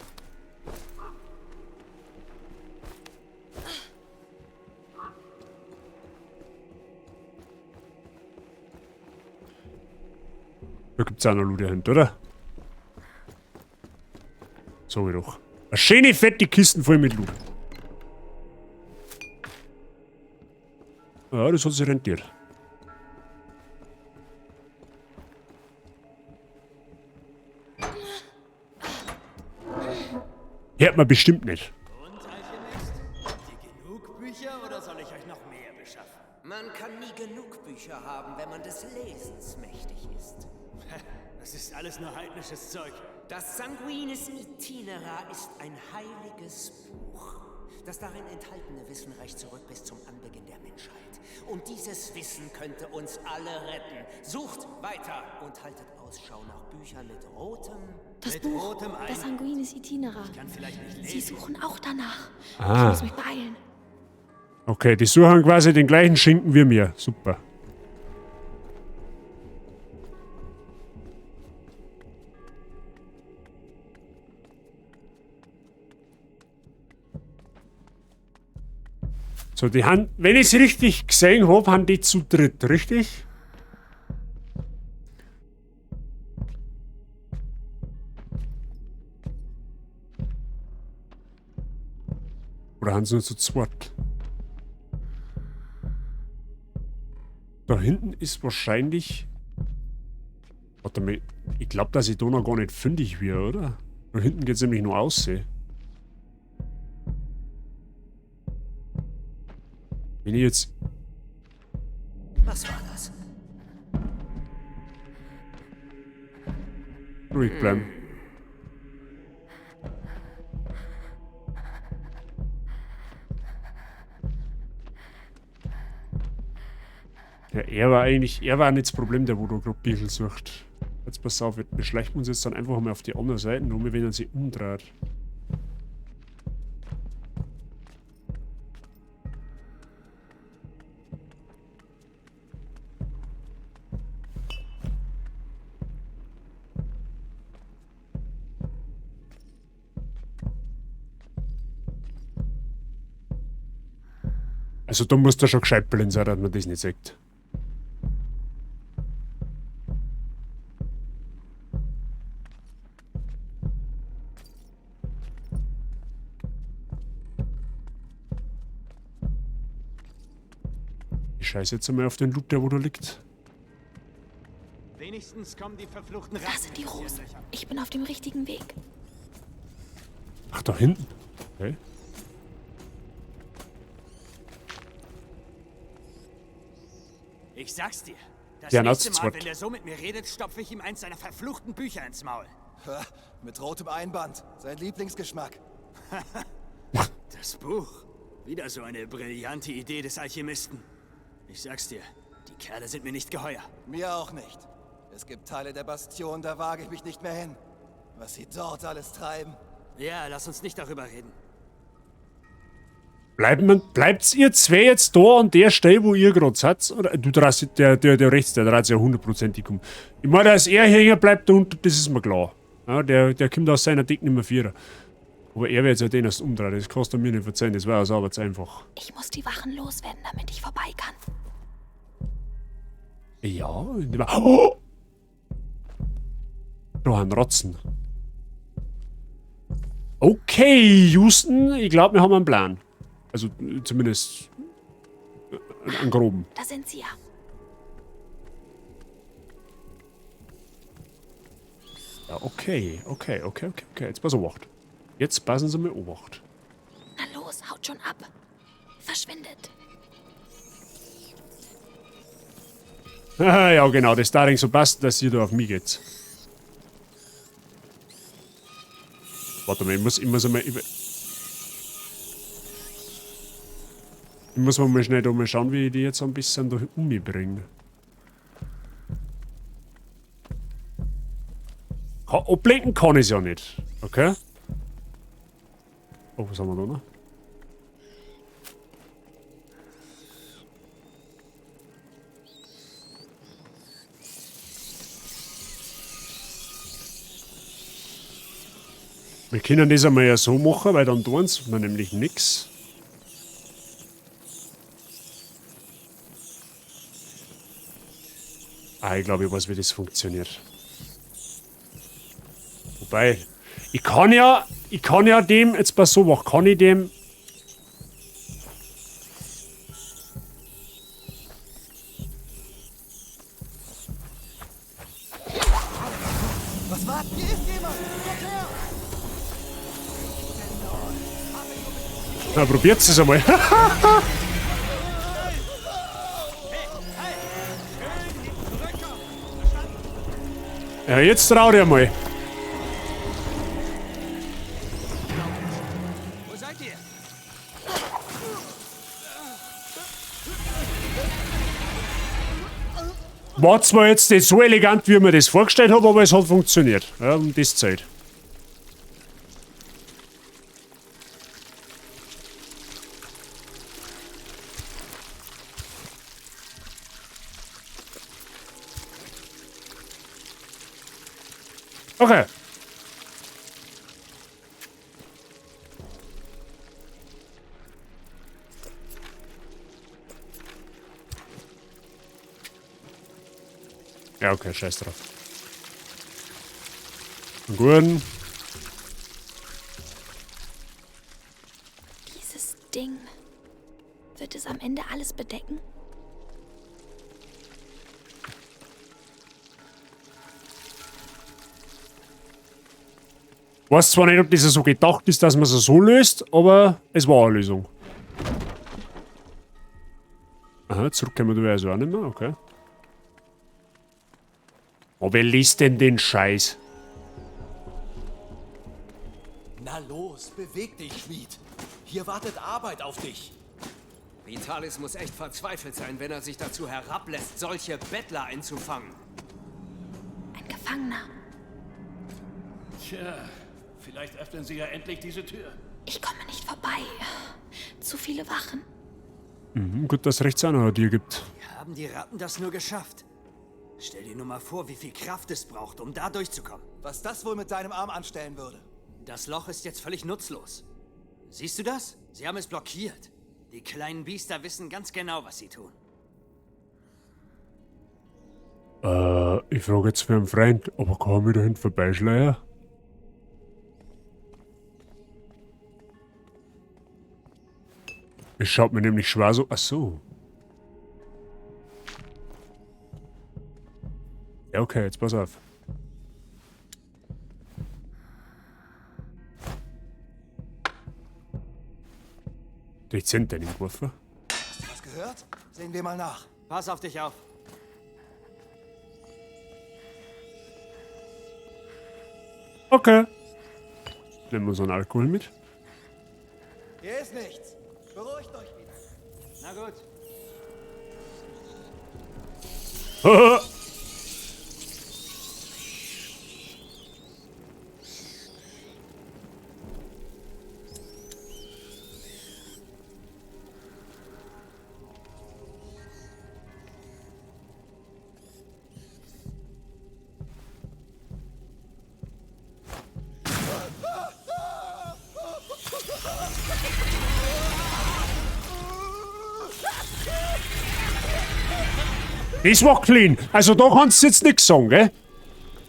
Da gibt's auch noch Loot dahinter, oder? So wie doch. Eine schöne fette Kisten voll mit Loot. Ja, das hat sich rentiert. Hört man bestimmt nicht. Und, Alchemist? Habt ihr genug Bücher oder soll ich euch noch mehr beschaffen? Man kann nie genug Bücher haben, wenn man des Lesens mächtig ist. Das ist alles nur heidnisches Zeug. Das Sanguinis Itinera ist ein heiliges Buch. Das darin enthaltene Wissen reicht zurück bis zum Anbeginn der Menschheit. Und dieses Wissen könnte uns alle retten. Sucht weiter und haltet Ausschau nach Büchern mit rotem... Das Mit Buch, rotem das Einhand. Sanguinis Itinera. Kann vielleicht nicht Sie lesen. suchen auch danach. Ah. Ich muss mich beeilen. Okay, die suchen quasi den gleichen Schinken wie mir. Super. So, die haben, wenn ich es richtig gesehen habe, haben die zu dritt, richtig? Oder haben sie nur zu zweit? Da hinten ist wahrscheinlich... Warte mal, ich glaube, dass ich da noch gar nicht fündig wäre, oder? Da hinten geht es nämlich nur aussehen. Wenn ich jetzt... Was war das? Ruhig bleiben. Ja, er war nicht das Problem, der wo da gerade Bierl sucht. Jetzt pass auf, wir schleichen uns jetzt dann einfach mal auf die andere Seite rum, wenn er sich umdreht. Also da muss da schon gescheit blind sein, dass man das nicht sagt. Ich scheiße jetzt einmal auf den Loot, der wo da liegt. Wenigstens kommen die verfluchten Da sind die Rosen. Ich bin auf dem richtigen Weg. Ach, da hinten. Okay. Ich sag's dir. Das Der nächste Nazi- Mal, wenn der so mit mir redet, stopfe ich ihm eins seiner verfluchten Bücher ins Maul. Ha, mit rotem Einband. Sein Lieblingsgeschmack. Das Buch. Wieder so eine brillante Idee des Alchemisten. Ich sag's dir, die Kerle sind mir nicht geheuer. Mir auch nicht. Es gibt Teile der Bastion, da wage ich mich nicht mehr hin. Was sie dort alles treiben. Ja, lass uns nicht darüber reden. Bleibt's ihr zwei jetzt da an der Stelle, wo ihr gerade seid? Oder du drehst, der rechts, der dreht sich ja hundertprozentig um. Ich meine, dass er hängen bleibt da unten, das ist mir klar. Ja, der kommt aus seiner Deck nicht mehr vierer. Aber er wird jetzt ja den erst umdrehen, das kannst du mir nicht verzeihen, das war ja sauber einfach. Ich muss die Wachen loswerden, damit ich vorbei kann. Ja, oh! Da haben Rotzen. Okay, Houston, ich glaube, wir haben einen Plan. Also zumindest einen groben. Da sind sie ja. Ja, okay. Jetzt pass auf. Jetzt passen Sie mir auf. Na los, haut schon ab. Verschwindet. Ja, genau, das darin so passt, dass ihr da auf mich geht. Warte mal, ich muss einmal... Ich muss mal schnell da mal schauen, wie ich die jetzt ein bisschen da umbringe. Ablenken kann ich ja nicht. Okay? Oh, was haben wir da noch? Wir können das einmal ja so machen, weil dann tun wir nämlich nichts. Ah, ich glaube, ich weiß, wie das funktioniert. Wobei, ich kann ja dem, jetzt bei so was, kann ich dem... Was war? Hier ist jemand! Kommt her! Na, probiert es einmal. Ja, jetzt trau dir mal. Wo seid ihr? War zwar jetzt nicht so elegant, wie ich mir das vorgestellt habe, aber es hat funktioniert. Ja, um das Zeit. Okay. Ja, okay, scheiß drauf. Gut. Dieses Ding. Wird es am Ende alles bedecken? Ich weiß zwar nicht, ob das so gedacht ist, dass man es so löst, aber es war eine Lösung. Aha, zurück können wir da also auch nicht mehr, okay. Aber wer liest denn den Scheiß? Na los, beweg dich, Schmied. Hier wartet Arbeit auf dich. Vitalis muss echt verzweifelt sein, wenn er sich dazu herablässt, solche Bettler einzufangen. Ein Gefangener. Tja, vielleicht öffnen sie ja endlich diese Tür. Ich komme nicht vorbei. Zu viele Wachen. Gut, dass es rechts auch noch ein Tier gibt. Haben die Ratten das nur geschafft? Stell dir nur mal vor, wie viel Kraft es braucht, um da durchzukommen. Was das wohl mit deinem Arm anstellen würde. Das Loch ist jetzt völlig nutzlos. Siehst du das? Sie haben es blockiert. Die kleinen Biester wissen ganz genau, was sie tun. Ich frage jetzt für einen Freund, aber kann ich da hinten vorbeischleiern? Es schaut mir nämlich schwer so... Ach so. Ja, okay, jetzt pass auf. Dezent den geworfen. Hast du was gehört? Sehen wir mal nach. Pass auf dich auf. Okay. Nehmen wir so einen Alkohol mit. Hier ist nichts. Beruhigt euch wieder. Na gut. Das war clean. Also da kannst du jetzt nichts sagen, gell?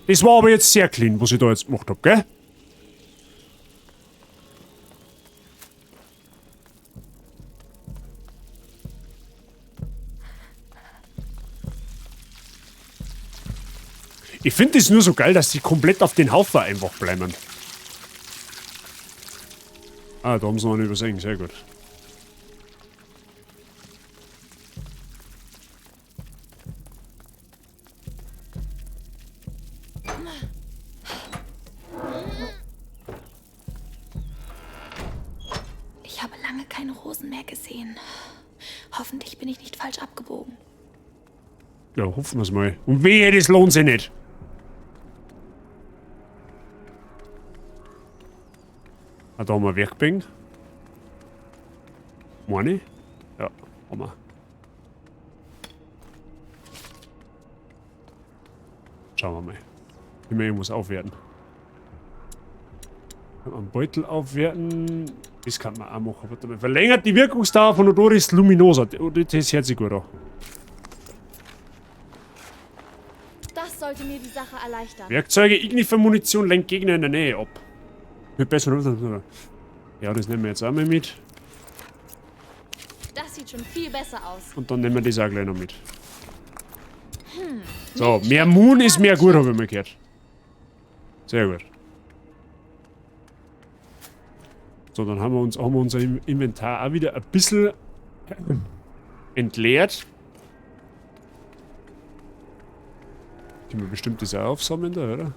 Das war aber jetzt sehr clean, was ich da jetzt gemacht hab, gell? Ich finde es nur so geil, dass die komplett auf den Haufen einfach bleiben. Ah, da haben sie noch nicht übersehen, sehr gut. Ich habe lange keine Rosen mehr gesehen. Hoffentlich bin ich nicht falsch abgebogen. Ja, hoffen wir es mal. Und wehe, das lohnt sich nicht. Ah, da haben wir Werkbank. Meine? Ja, haben wir. Schauen wir mal. Können wir irgendwas aufwerten? Kann man einen Beutel aufwerten? Das kann man auch machen. Warte mal. Verlängert die Wirkungsdauer von Odoris Luminosa. Das hört sich gut an. Das sollte mir die Sache erleichtern. Werkzeuge, Ignifer-Munition lenkt Gegner in der Nähe ab. Mit besser. Ja, das nehmen wir jetzt auch mal mit. Das sieht schon viel besser aus. Und dann nehmen wir das auch gleich noch mit. So, mehr Moon ist mehr gut, habe ich mal gehört. Sehr gut. So, dann haben wir unser Inventar auch wieder ein bisschen entleert. Können wir bestimmt das auch aufsammeln da, oder?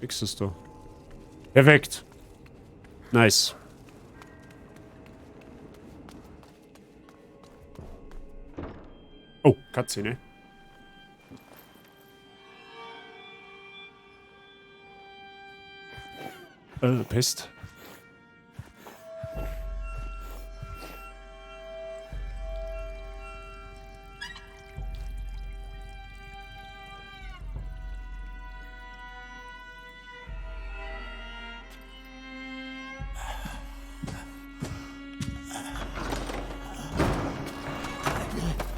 Nix ist da. Perfekt. Nice. Oh, Cutscene. Pest.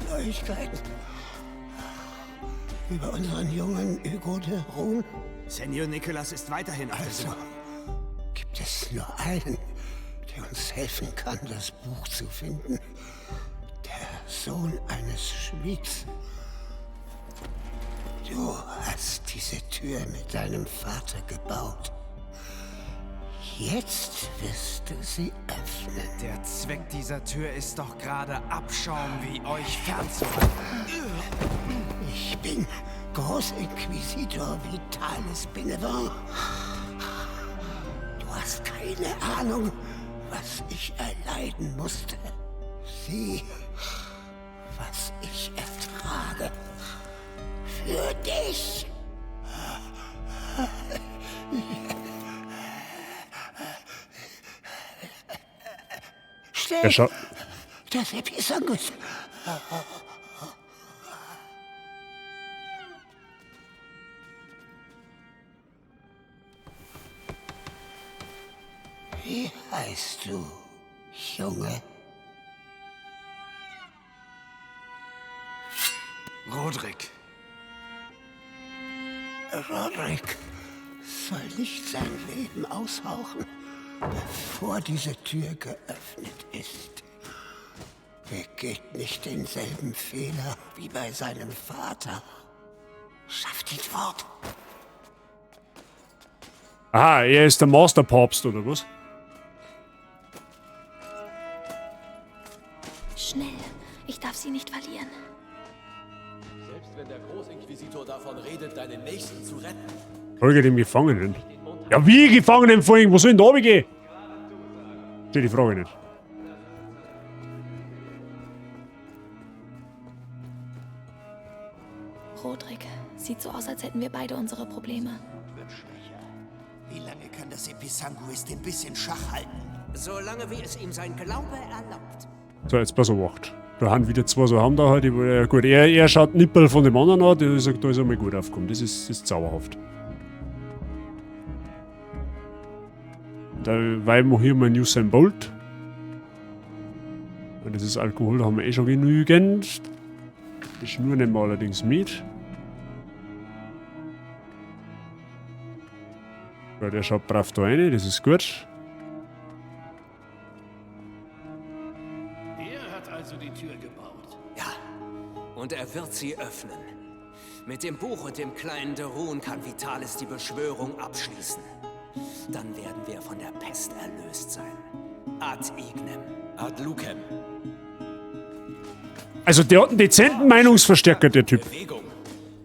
Neuigkeiten über unseren jungen Hugo de Rune? Senior Nicholas ist weiterhin auf der Also, Suche. gibt es nur einen, der uns helfen kann, das Buch zu finden? Der Sohn eines Schmieds. Du hast diese Tür mit deinem Vater gebaut. Jetzt wirst du sie öffnen. Der Zweck dieser Tür ist doch gerade Abschaum wie euch fernzuhalten. Ich bin Großinquisitor Vitalis Benevent. Du hast keine Ahnung, was ich erleiden musste. Sieh, was ich ertrage. Für dich. Schnell! Das Episangus! Wie heißt du, Junge. Rodrik. Rodrik soll nicht sein Leben aushauchen, bevor diese Tür geöffnet ist. Begeht nicht denselben Fehler wie bei seinem Vater. Schafft ihn fort. Aha, er ist der Masterpapst, oder was? Schnell. Ich darf sie nicht verlieren. Selbst wenn der Großinquisitor davon redet, deinen Nächsten zu retten. Folge dem Gefangenen. Ja, wie Gefangenen folgen? Wo soll denn da gehen? Steht die Frage nicht. Rodrik, sieht so aus, als hätten wir beide unsere Probleme. Wird schwächer. Wie lange kann das Episanguis ein bisschen Schach halten? Solange wie es ihm sein Glaube erlaubt. So, jetzt pass auf, Wacht. Da haben wieder zwei so haben da halt. Ja, gut, er schaut Nippel von dem anderen an, der sagt, da ist einmal gut aufgekommen. Das ist zauberhaft. Da weil wir hier mal Usain Bolt. Und das ist Alkohol, da haben wir eh schon genügend. Die Schnur nehmen wir allerdings mit. Ja, der schaut brav da rein, das ist gut. Er hat also die Tür gebaut. Ja, und er wird sie öffnen. Mit dem Buch und dem kleinen Derun kann Vitalis die Beschwörung abschließen. Dann werden wir von der Pest erlöst sein. Ad ignem. Ad lucem. Also der hat einen dezenten Meinungsverstärker, der Typ. Bewegung.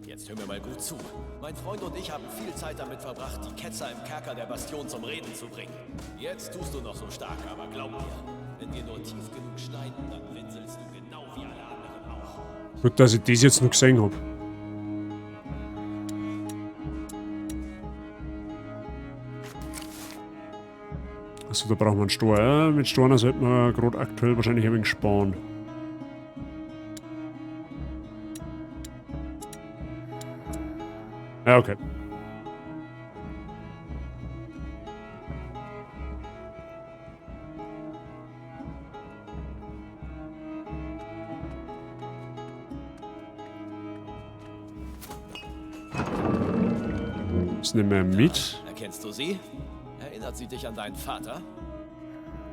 Jetzt hör mir mal gut zu. Mein Freund und ich haben viel Zeit damit verbracht, die Ketzer im Kerker der Bastion zum Reden zu bringen. Jetzt tust du noch so stark, aber glaub mir, wenn wir nur tief genug schneiden, dann winselst du genau wie alle anderen auch. Gut, dass ich das jetzt noch gesehen habe. Also da brauchen wir einen Stor. Ja, mit Storner sollten wir gerade aktuell wahrscheinlich ein wenig sparen. Ja, okay. Das nehmen wir mit. Erkennst du sie? Erinnert sie dich an deinen Vater?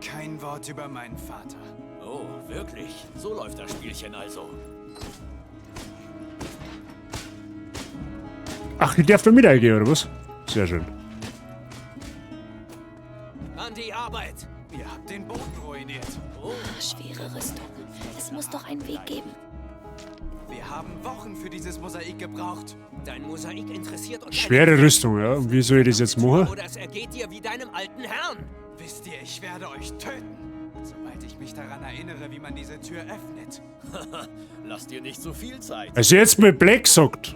Kein Wort über meinen Vater. Oh, wirklich? So läuft das Spielchen also. Ach, die darf da mit eingehen, oder was? Sehr schön. An die Arbeit! Ihr habt den Boden ruiniert. Schwere Rüstung. Es muss doch einen Weg geben. Wir haben Wochen für dieses Mosaik gebraucht. Dein Mosaik interessiert uns. Schwere Rüstung, ja. Und wie soll ich das jetzt machen? Oder es ergeht dir wie deinem alten Herrn. Wisst ihr, ich werde euch töten, sobald ich mich daran erinnere, wie man diese Tür öffnet. Lass dir nicht so viel Zeit. Also jetzt mit Black sagt.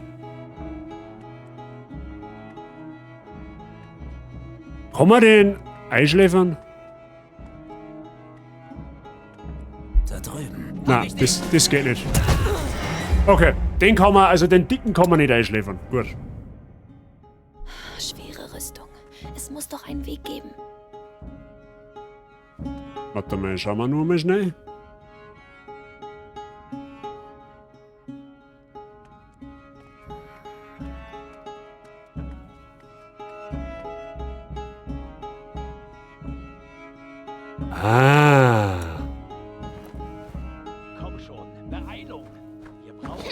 Kann man den einschläfern? Da drüben. Nein, das geht nicht. Okay, den kann man, also den dicken kann man nicht einschläfern. Gut. Schwere Rüstung. Es muss doch einen Weg geben. Warte mal, schauen wir nur mal schnell. Ah. Komm schon, Beeilung. Wir brauchen...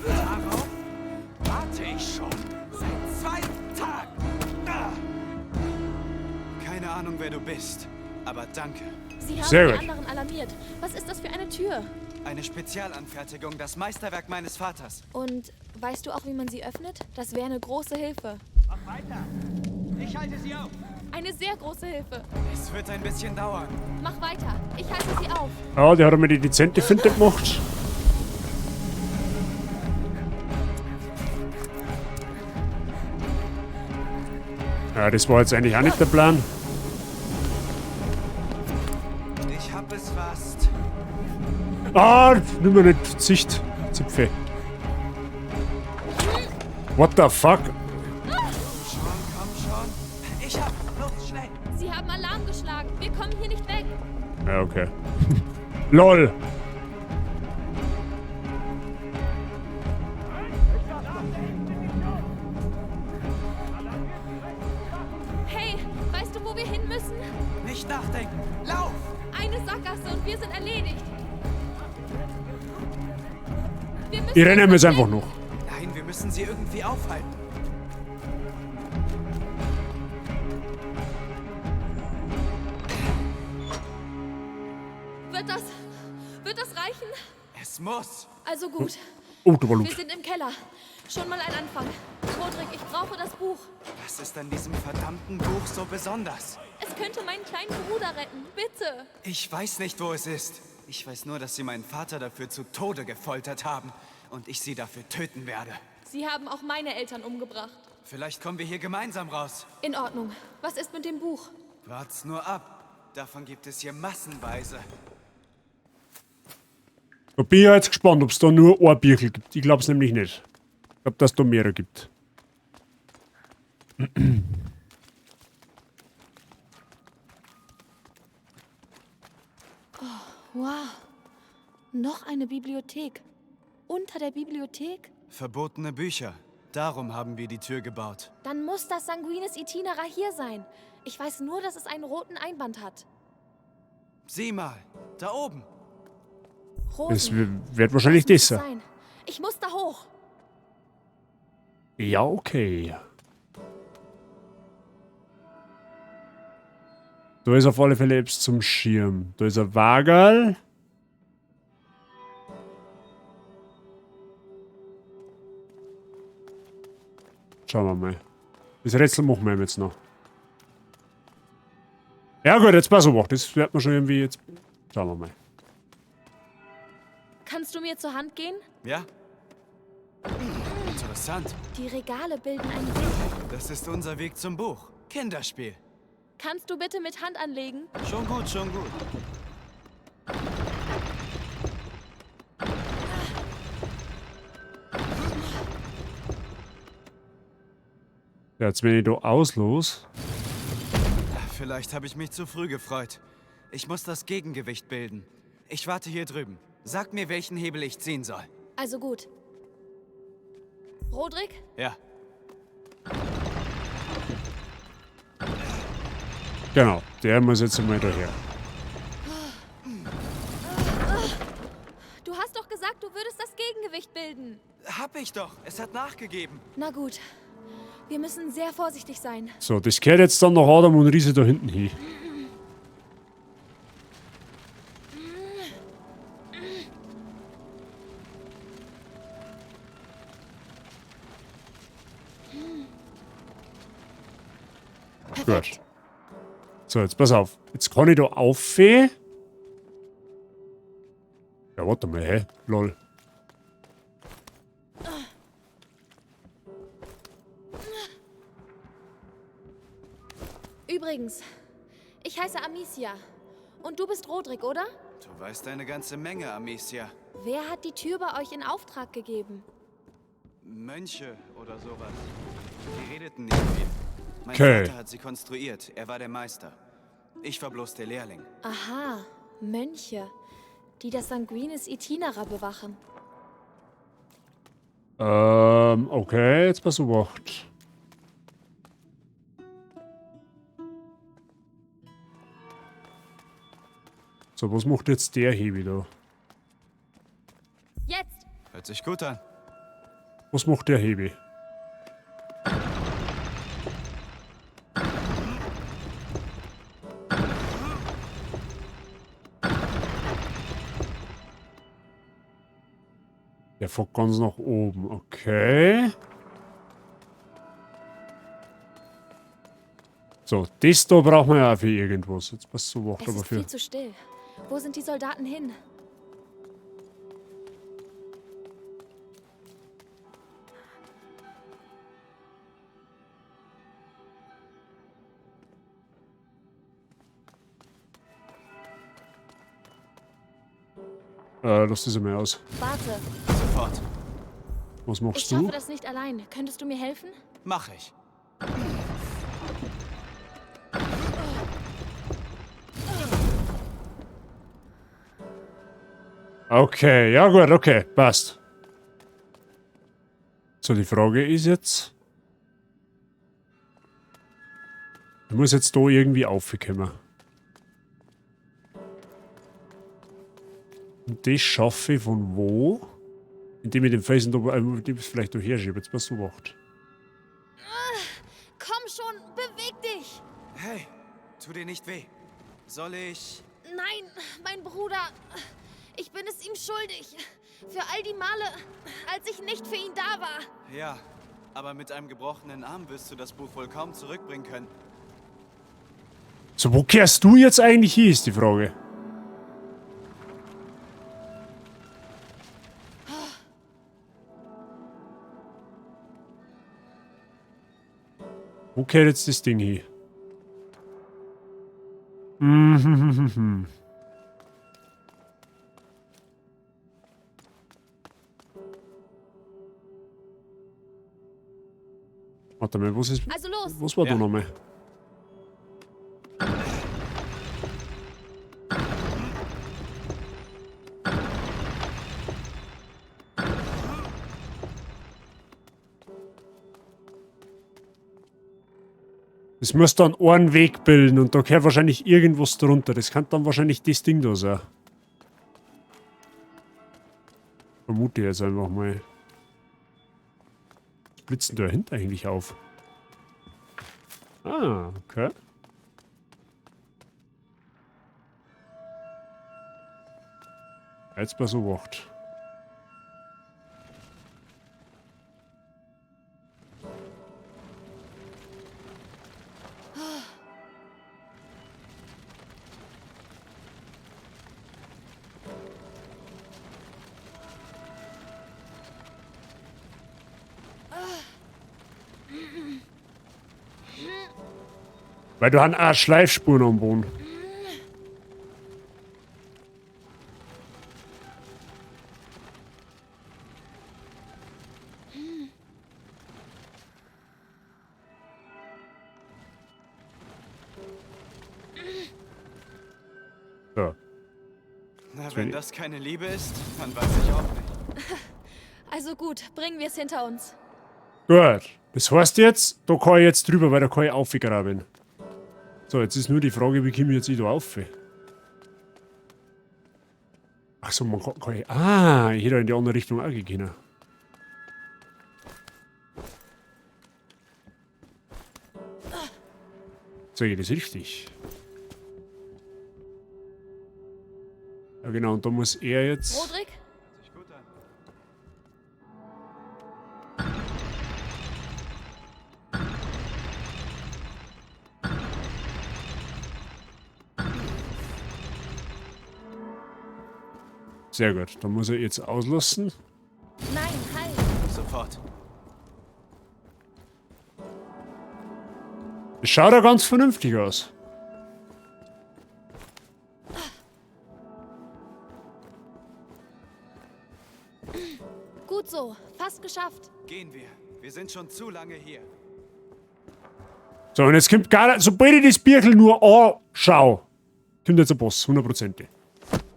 Darauf warte ich schon. Seit 2 Tagen. Keine Ahnung, wer du bist, aber danke. Sie haben Sehr die gut. anderen alarmiert. Was ist das für eine Tür? Eine Spezialanfertigung, das Meisterwerk meines Vaters. Und weißt du auch, wie man sie öffnet? Das wäre eine große Hilfe. Mach weiter. Ich halte sie auf. Eine sehr große Hilfe. Es wird ein bisschen dauern. Mach weiter. Ich halte sie auf. Ja, der hat mir die dezente Finte gemacht. Ja, das war jetzt eigentlich auch nicht der Plan. Ich hab es fast. Ah, nimm mir nicht Sicht. Zipfe. What the fuck? Komm schon. Ich hab Luft, schnell. kommen hier nicht weg. Ja, okay. LOL. Hey, weißt du, wo wir hin müssen? Nicht nachdenken. Lauf! Eine Sackgasse und wir sind erledigt. Wir müssen Die rennen jetzt einfach noch. Nein, wir müssen sie irgendwie aufhalten. Wird das reichen? Es muss. Also gut. Oh, da war Wir Loot. sind im Keller. Schon mal ein Anfang. Rodrik, ich brauche das Buch. Was ist an diesem verdammten Buch so besonders? Es könnte meinen kleinen Bruder retten. Bitte. Ich weiß nicht, wo es ist. Ich weiß nur, dass sie meinen Vater dafür zu Tode gefoltert haben und ich sie dafür töten werde. Sie haben auch meine Eltern umgebracht. Vielleicht kommen wir hier gemeinsam raus. In Ordnung. Was ist mit dem Buch? Wart's nur ab. Davon gibt es hier massenweise. Da bin ich jetzt gespannt, ob es da nur ein Birkel gibt. Ich glaube es nämlich nicht. Ich glaube, dass es da mehrere gibt. Wow. Noch eine Bibliothek. Unter der Bibliothek? Verbotene Bücher. Darum haben wir die Tür gebaut. Dann muss das Sanguinis Itinera hier sein. Ich weiß nur, dass es einen roten Einband hat. Sieh mal, da oben. Rosen. Es wird wahrscheinlich das muss es sein. sein. Ich muss da hoch. Ja, okay. Da ist auf alle Fälle etwas zum Schirm. Da ist ein Wagerl. Schauen wir mal. Das Rätsel machen wir jetzt noch. Ja gut, jetzt pass auf. Das wird man schon irgendwie jetzt... Schauen wir mal. Kannst du mir zur Hand gehen? Ja? Interessant. Die Regale bilden einen Weg. Das ist unser Weg zum Buch. Kinderspiel. Kannst du bitte mit Hand anlegen? Schon gut, schon gut. Ja, jetzt bin ich da auslos. Vielleicht habe ich mich zu früh gefreut. Ich muss das Gegengewicht bilden. Ich warte hier drüben. Sag mir, welchen Hebel ich ziehen soll. Also gut. Rodrik? Ja. Genau, der muss jetzt mal daher. Du hast doch gesagt, du würdest das Gegengewicht bilden. Hab ich doch. Es hat nachgegeben. Na gut. Wir müssen sehr vorsichtig sein. So, das gehört jetzt dann nach Adam und Riese da hinten hin. Gut. So, jetzt pass auf. Jetzt kann ich da aufweh. Ja, warte mal, hä? Lol. Übrigens, ich heiße Amicia. Und du bist Rodrik, oder? Du weißt eine ganze Menge, Amicia. Wer hat die Tür bei euch in Auftrag gegeben? Mönche oder sowas. Die redeten nicht viel. Mein Okay. Vater hat sie konstruiert. Er war der Meister. Ich war bloß der Lehrling. Aha, Mönche, die das Sanguinis Itinera bewachen. Okay, jetzt pass auf. So, was macht jetzt der hier wieder? Jetzt! Hört sich gut an. Was macht der Hebe? Der fährt ganz nach oben, okay. So, das da braucht man ja auch für irgendwas. Jetzt passt so Wacht Es aber ist für. viel zu still. Wo sind die Soldaten hin? Lass das einmal aus. Warte, Sofort. Was ich machst schaffe du? das nicht allein. Könntest du mir helfen? Mach ich. Okay, ja gut, okay, passt. So, die Frage ist jetzt... Ich muss jetzt da irgendwie aufkommen. Und das schaffe ich von wo? Indem ich den Felsen da... vielleicht da herschiebe, jetzt was du macht. Komm schon, beweg dich! Hey, tu dir nicht weh. Soll ich... Nein, mein Bruder. Ich bin es ihm schuldig. Für all die Male, als ich nicht für ihn da war. Ja, aber mit einem gebrochenen Arm wirst du das Buch wohl kaum zurückbringen können. So, wo kehrst du jetzt eigentlich hin, ist die Frage. Wo kehrt jetzt das Ding hin? Warte mal, was ist... Also los! Was war da nochmal? Es muss dann einen Weg bilden und da gehört wahrscheinlich irgendwas drunter. Das kann dann wahrscheinlich das Ding da sein. Vermute ich jetzt einfach mal. Was blitzen da dahinter eigentlich auf? Ah, okay. Jetzt mal so wacht. Weil du hast auch Schleifspuren am Boden. So. Na, wenn das keine Liebe ist, dann weiß ich auch nicht. Also gut, bringen wir es hinter uns. Gut. Das heißt jetzt, da kann ich jetzt drüber, weil da kann ich aufgraben. So, jetzt ist nur die Frage, wie komme ich jetzt da auf? Achso, man kann ich... Ah, ich hätte in die andere Richtung auch gehen. So, geht das richtig? Ja genau, und da muss er jetzt... Rodrik? Sehr gut, dann muss er jetzt auslassen. Nein, halt! Sofort. Das schaut ja ganz vernünftig aus. Gut so, fast geschafft. Gehen wir. Wir sind schon zu lange hier. So, und jetzt kommt gar nicht, sobald ich das Birkel nur anschaue, kommt jetzt ein Boss, 100%.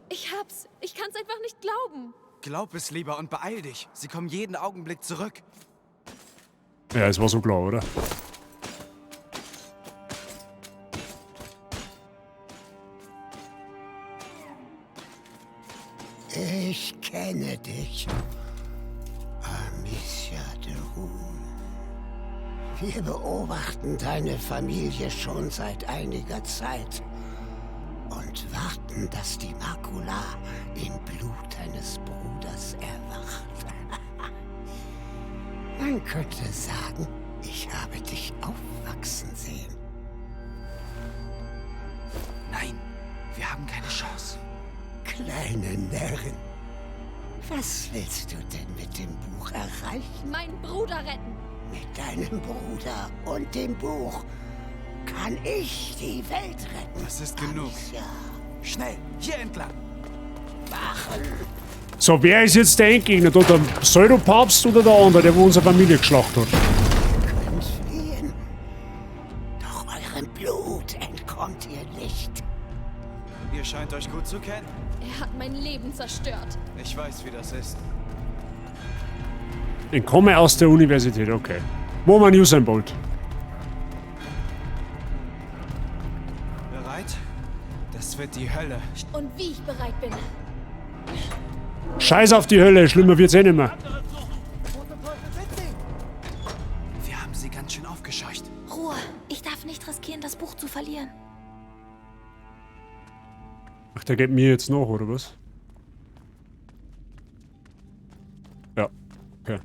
Ich hab's. Ich kann's einfach nicht glauben. Glaub es lieber und beeil dich. Sie kommen jeden Augenblick zurück. Ja, es war so klar, oder? Ich kenne dich, Amicia de Rune. Wir beobachten deine Familie schon seit einiger Zeit und warten, dass die Makula im Blut deines Bruders erwacht. Man könnte sagen, ich habe dich aufwachsen sehen. Nein, wir haben keine Chance. Kleine Närrin, was willst du denn mit dem Buch erreichen? Meinen Bruder retten. Mit deinem Bruder und dem Buch kann ich die Welt retten. Das ist genug. Amicia. Schnell, hier entlang. Wachen. So, wer ist jetzt der Endgegner? Da der Pseudopapst oder der andere, der wo unsere Familie geschlachtet hat? Ihr könnt fliehen. Doch eurem Blut entkommt ihr nicht. Ihr scheint euch gut zu kennen. Er hat mein Leben zerstört. Ich weiß, wie das ist. Entkomme aus der Universität, okay. Wo man Usain Bolt. Bereit? Das wird die Hölle. Und wie ich bereit bin. Scheiß auf die Hölle, schlimmer wird's eh nicht mehr. Wir haben sie ganz schön aufgescheucht. Ruhe. Ich darf nicht riskieren, das Buch zu verlieren. Ach, der geht mir jetzt noch, oder was? Ja, okay.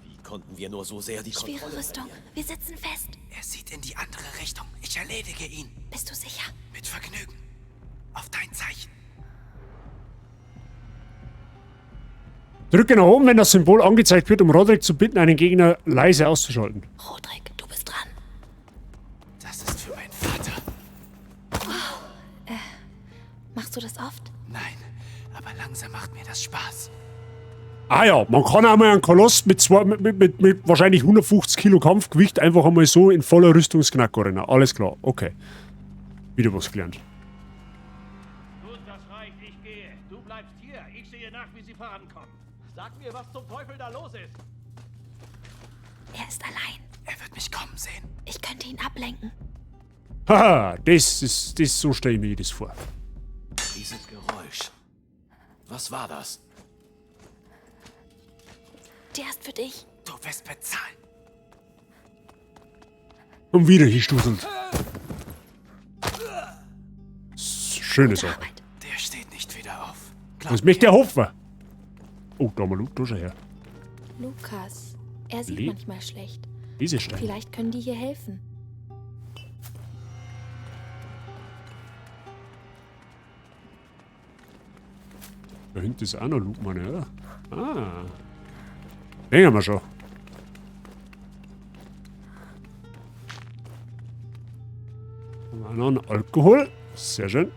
Wie konnten wir nur so sehr die Schwere Kontrolle Rüstung. verlieren? Wir sitzen fest. Er sieht in die andere Richtung. Ich erledige ihn. Bist du sicher? Mit Vergnügen. Auf dein Zeichen. Drücke nach oben, wenn das Symbol angezeigt wird, um Roderick zu bitten, einen Gegner leise auszuschalten. Roderick, du bist dran. Das ist für meinen Vater. Machst du das oft? Nein, aber langsam macht mir das Spaß. Ah ja, man kann auch mal einen Koloss mit wahrscheinlich 150 Kilo Kampfgewicht einfach einmal so in voller Rüstungsknacker rennen. Alles klar, okay. Wieder was gelernt. Gut, das reicht. Ich gehe. Du bleibst hier. Ich sehe nach, wie sie vorankommen. Sag mir, was zum Teufel da los ist. Er ist allein. Er wird mich kommen sehen. Ich könnte ihn ablenken. Haha, so stelle ich mir das vor. Dieses Geräusch. Was war das? Der ist für dich. Du wirst bezahlen. Und wieder gestoßen. Schöne Sache. Arbeit. Der steht nicht wieder auf. Was möchte der Hoffen? Oh, da mal du schon her. Lukas. Er sieht Le- manchmal schlecht. Diese Steine. Vielleicht können die hier helfen. Da hinten ist auch noch Luke, Mann, oder? Ah. Den haben wir schon. Haben wir noch einen Alkohol. Sehr schön.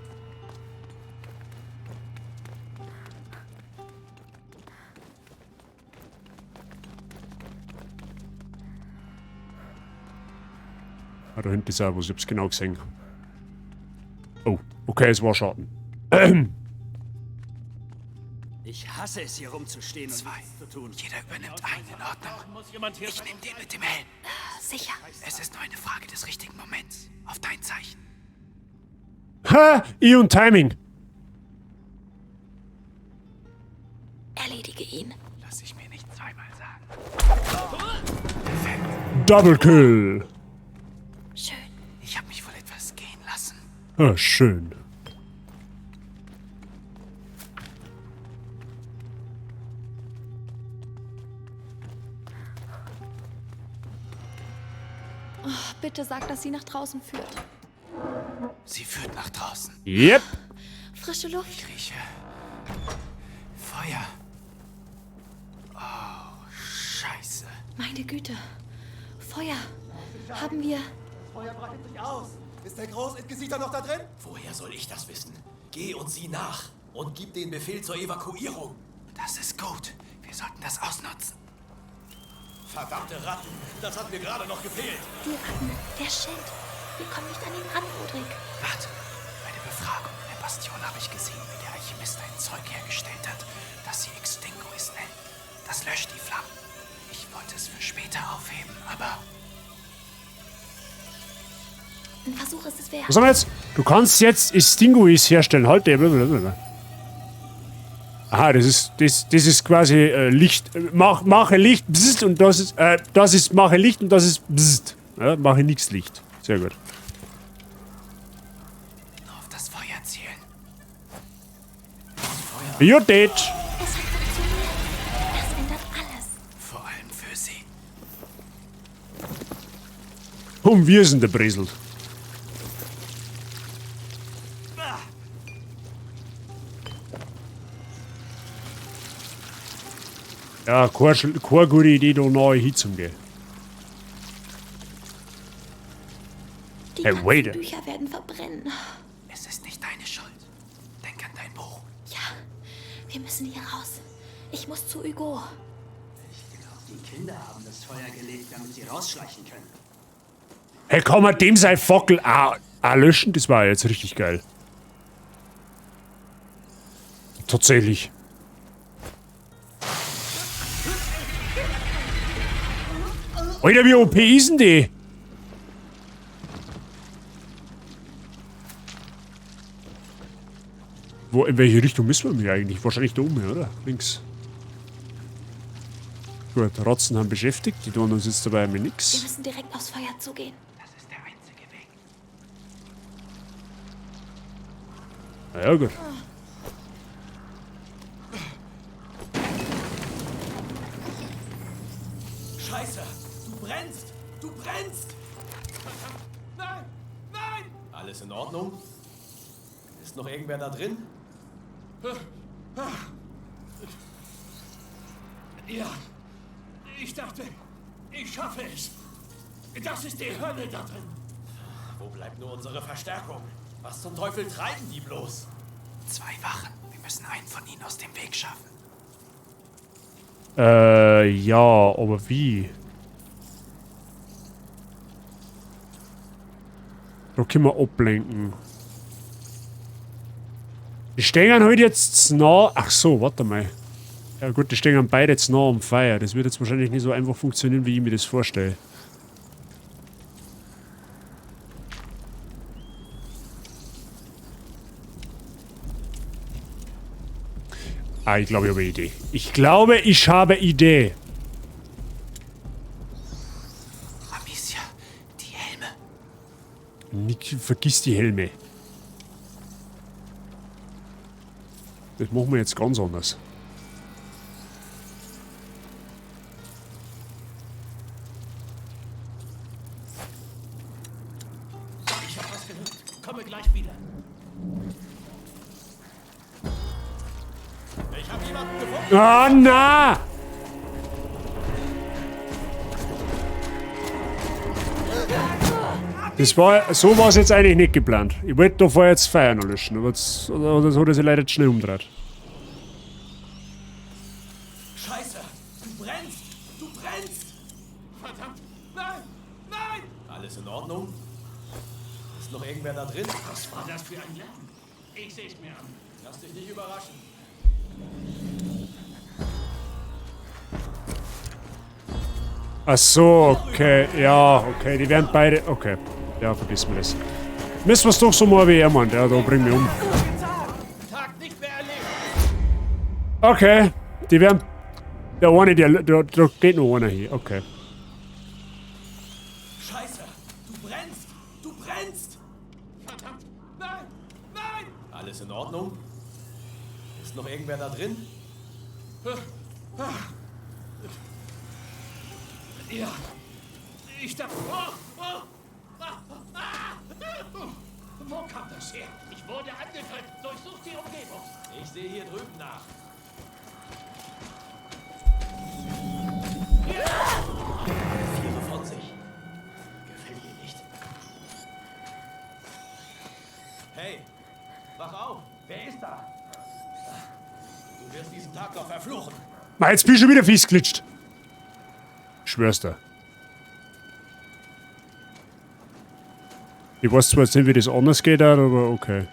Ah, da hinten ist auch was, ich hab's genau gesehen. Oh, okay, es war Schaden. Ich hasse es, hier rumzustehen und nichts zu tun. Jeder übernimmt einen in Ordnung. Muss jemand hier Ich nehme den mit dem Helm. Sicher. Es ist nur eine Frage des richtigen Moments. Auf dein Zeichen. Ha! I und Timing. Erledige ihn. Lass ich mir nicht zweimal sagen. Double Kill. Schön. Ich habe mich wohl etwas gehen lassen. Ah, schön. Bitte sag, dass sie nach draußen führt. Sie führt nach draußen. Yep. Frische Luft. Ich rieche Feuer. Oh, Scheiße. Meine Güte. Feuer. Haben wir... Feuer breitet sich aus. Ist der Großinquisitor noch da drin? Woher soll ich das wissen? Geh und sieh nach und gib den Befehl zur Evakuierung. Das ist gut. Wir sollten das ausnutzen. Verdammte Ratten, das hat mir gerade noch gefehlt. Die Ratten. Der Schild. Wir kommen nicht an ihn ran, Roderick. Warte. Bei der Befragung in der Bastion habe ich gesehen, wie der Alchemist ein Zeug hergestellt hat, das sie Extinguis nennt. Das löscht die Flammen. Ich wollte es für später aufheben, aber... Ein Versuch ist es wert. Was haben wir jetzt? Du kannst jetzt Extinguis herstellen. Halt, blablabla. Aha, das ist quasi Licht. Mache Licht, bzzzt, und das ist mache Licht und das ist bzzzt. Ja, mache nichts Licht. Sehr gut. Nur auf das Feuer zielen. You're dead. Es hat funktioniert. Das ändert alles. Vor allem für sie. Und wir sind der Bresel. Ja, keine gute Idee, da neu hinzugehen. Die Hey, ganzen wait. Bücher werden verbrennen. Es ist nicht deine Schuld. Denk an dein Buch. Ja, wir müssen hier raus. Ich muss zu Hugo. Die Kinder haben das Feuer gelegt, damit sie rausschleichen können. Hey, kann man dem sein Fackel auch löschen, das war jetzt richtig geil. Tatsächlich. Alter, wie OP ist denn die? Wo, in welche Richtung müssen wir eigentlich? Wahrscheinlich da oben, oder? Links. Gut, Rotzen haben beschäftigt, die tun uns jetzt dabei mit Wir nix. müssen direkt aufs Feuer zugehen. Das ist der einzige Weg. Na ja, gut. Scheiße! Du brennst! Du brennst! Nein! Nein! Alles in Ordnung? Ist noch irgendwer da drin? Ja, ich dachte, ich schaffe es. Das ist die Hölle da drin. Wo bleibt nur unsere Verstärkung? Was zum Teufel treiben die bloß? 2 Wachen. Wir müssen einen von ihnen aus dem Weg schaffen. Ja, aber wie? Da können wir ablenken. Die stehen halt jetzt nah. Ach so, warte mal. Ja gut, die stehen beide jetzt nah am Feuer. Das wird jetzt wahrscheinlich nicht so einfach funktionieren, wie ich mir das vorstelle. Ah, ich glaube, ich habe eine Idee. Ich glaube, ich habe Idee. Amicia, die Helme. Nick, vergiss die Helme. Das machen wir jetzt ganz anders. Ich habe was gehört. Komme gleich wieder. Ich habe jemanden gefunden! Ah, na! Das war, so war es jetzt eigentlich nicht geplant. Ich wollte da vorher jetzt Feuer noch löschen, aber jetzt, oder so hat er sich leider schnell umgedreht. Scheiße! Du brennst! Du brennst! Verdammt! Nein! Nein! Alles in Ordnung? Ist noch irgendwer da drin? Was war das für ein Lärm? Ich sehe es mir an. Lass dich nicht überraschen. Ach so, okay, ja, okay, die werden beide, okay. Ja, vergiss mir das. Müssen wir es doch so mal wie er, Mann, der da bringt mich um. Tag nicht mehr erlebt! Okay, die werden, der eine, da geht noch einer hier, okay. Scheiße! Du brennst! Du brennst! Verdammt! Nein! Nein! Alles in Ordnung? Ist noch irgendwer da drin? Ja, ich dachte... Wo kam das her? Ich wurde angegriffen. Durchsucht die Umgebung. Ich sehe hier drüben nach. Tiere von sich. Gefällt mir nicht. Hey, wach auf. Wer ist da? Du wirst diesen Tag noch verfluchen. Na, jetzt bin ich schon wieder fies glitscht. Schwör's dir. Ich weiß zwar jetzt nicht, wie das anders geht, aber okay.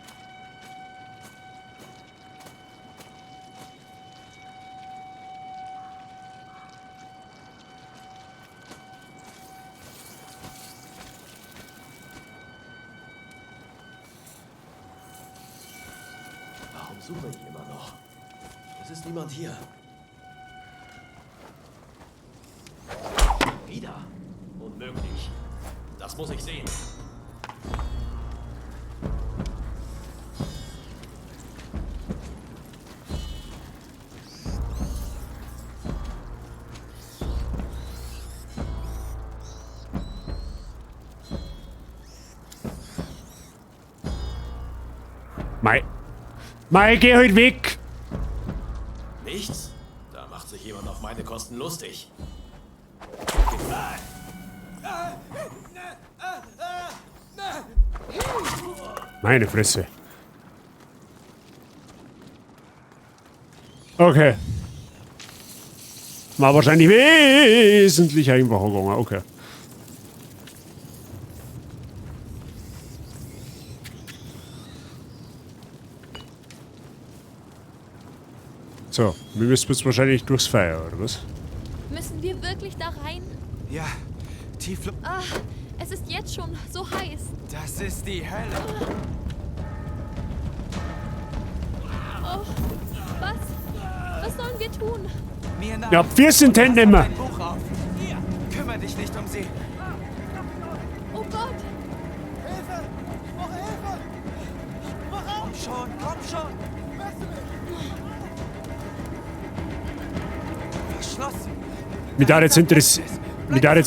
Warum suche ich immer noch? Es ist niemand hier. Wieder? Unmöglich. Das muss ich sehen. Mei, geh halt weg! Nichts? Da macht sich jemand auf meine Kosten lustig. Meine Fresse. Okay. War wahrscheinlich wesentlich einfacher gegangen, okay. So, wir müssen jetzt wahrscheinlich durchs Feuer, oder was? Müssen wir wirklich da rein? Ja, Tiefluft. Ah, es ist jetzt schon so heiß. Das ist die Hölle. Oh, was sollen wir tun? Mir nach. Ja, 14 Cent nehmen wir. Dein Buch auf. Hier, kümmere dich nicht um sie. Oh Gott! Hilfe! Ich brauche Hilfe! Komm schon. Verschlossen. Mich da jetzt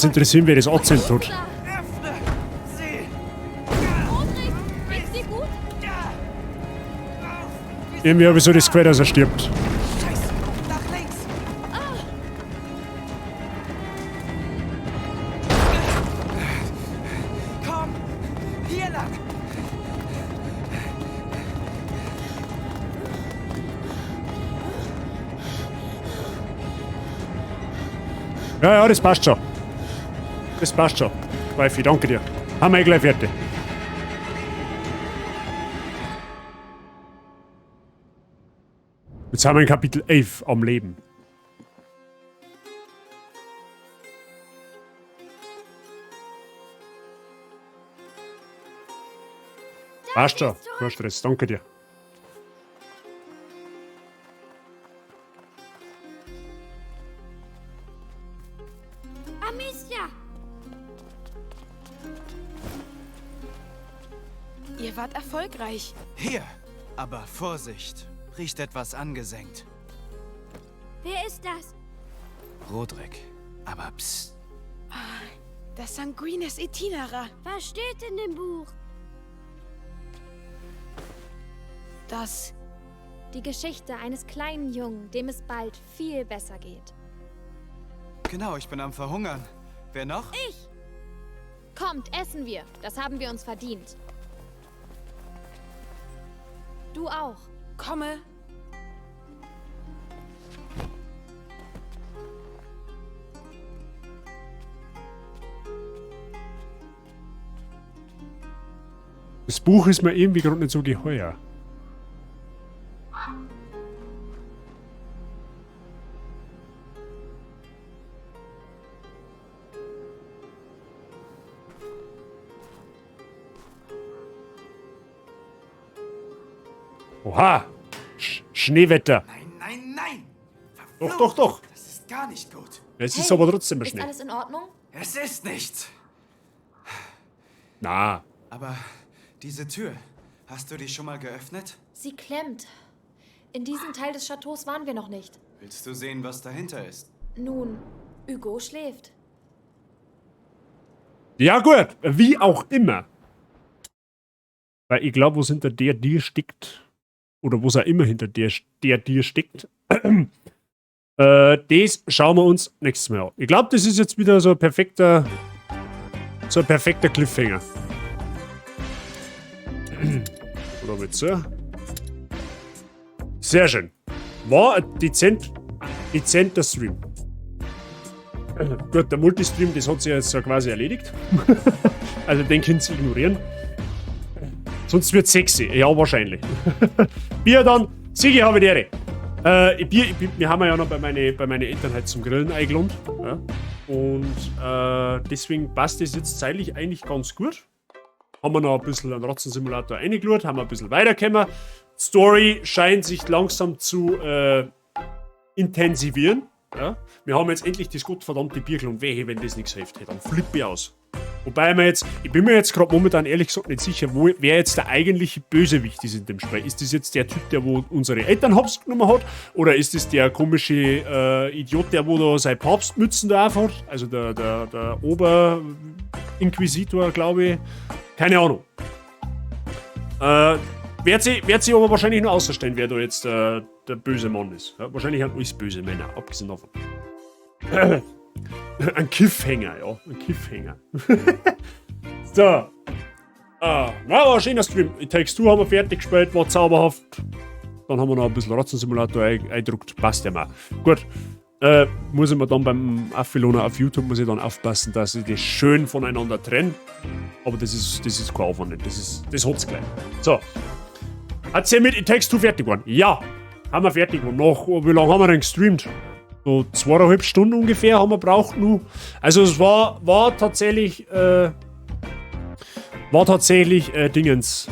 interessieren, wer das anzündet hat. Öffne sie. Rodrik, geht's dir gut? Irgendwie habe ich so das Gefühl, dass er stirbt. Scheiße, nach links. Komm, hier lang. Ja, das passt schon. Das passt schon. Wifi, danke dir. Haben wir gleich fertig. Jetzt haben wir in Kapitel 11 am Leben. Passt schon. Kein Stress, danke dir. Amicia! Ihr wart erfolgreich. Hier, aber Vorsicht. Riecht etwas angesenkt. Wer ist das? Rodrik. Aber psst. Das Sanguinis Itinera. Was steht in dem Buch? Das... Die Geschichte eines kleinen Jungen, dem es bald viel besser geht. Genau, ich bin am Verhungern. Wer noch? Ich! Kommt, essen wir. Das haben wir uns verdient. Du auch. Komme. Das Buch ist mir irgendwie gerade nicht so geheuer. Oha! Schneewetter. Nein! Doch. Das ist gar nicht gut. Es ist aber trotzdem Ist Schnee. alles in Ordnung? Es ist nichts. Na, Aber diese Tür, hast du die schon mal geöffnet? Sie klemmt. In diesem Teil des Chateaus waren wir noch nicht. Willst du sehen, was dahinter ist? Nun, Hugo schläft. ja gut, wie auch immer. Weil ich glaube, wo es hinter der Dir steckt, oder wo es auch immer hinter der Dir steckt, das schauen wir uns nächstes Mal an. Ich glaube, das ist jetzt wieder so ein perfekter Cliffhanger. Oder mit so. Sehr schön. War ein dezenter Stream. Gut, der Multistream, das hat sich jetzt ja quasi erledigt. Also den könnt ihr ignorieren. Sonst wird sexy. Ja, wahrscheinlich. Bier dann. Sigi, habe die Ehre. Wir haben ja noch bei meinen Eltern halt zum Grillen eingeladen. Ja? Und deswegen passt das jetzt zeitlich eigentlich ganz gut. Haben wir noch ein bisschen einen Ratzensimulator eingeschaut, haben wir ein bisschen weitergekommen. Story scheint sich langsam zu intensivieren. Ja? Wir haben jetzt endlich das gottverdammte Biergl und wehe, wenn das nichts hilft. Hey, dann flippe ich aus. Wobei ich bin mir jetzt gerade momentan ehrlich gesagt nicht sicher, wer jetzt der eigentliche Bösewicht ist in dem Spiel. Ist das jetzt der Typ, der wo unsere Eltern hops genommen hat? Oder ist das der komische Idiot, der wo da seine Papstmützen da aufhat? Also der Oberinquisitor, glaube ich. Keine Ahnung. Wird sie aber wahrscheinlich nur außerstellen, wer da jetzt der böse Mann ist. Ja, wahrscheinlich haben alles böse Männer, abgesehen davon. Ein Cliffhanger, ja. Ein Cliffhanger. So. Na, war ein schöner Stream. It Takes Two haben wir fertig gespielt, war zauberhaft. Dann haben wir noch ein bisschen Ratzensimulator eingedruckt. Passt ja mal. Gut. Muss ich mir dann beim Affiloner auf YouTube muss ich dann aufpassen, dass ich das schön voneinander trenne. Aber das ist kein Aufwand. Das hat's gleich. So. Hat sie mit It Takes Two fertig geworden? Ja. haben wir fertig. Und nach, wie lange haben wir denn gestreamt? So 2,5 Stunden ungefähr haben wir braucht nur. Also es war tatsächlich Dingens.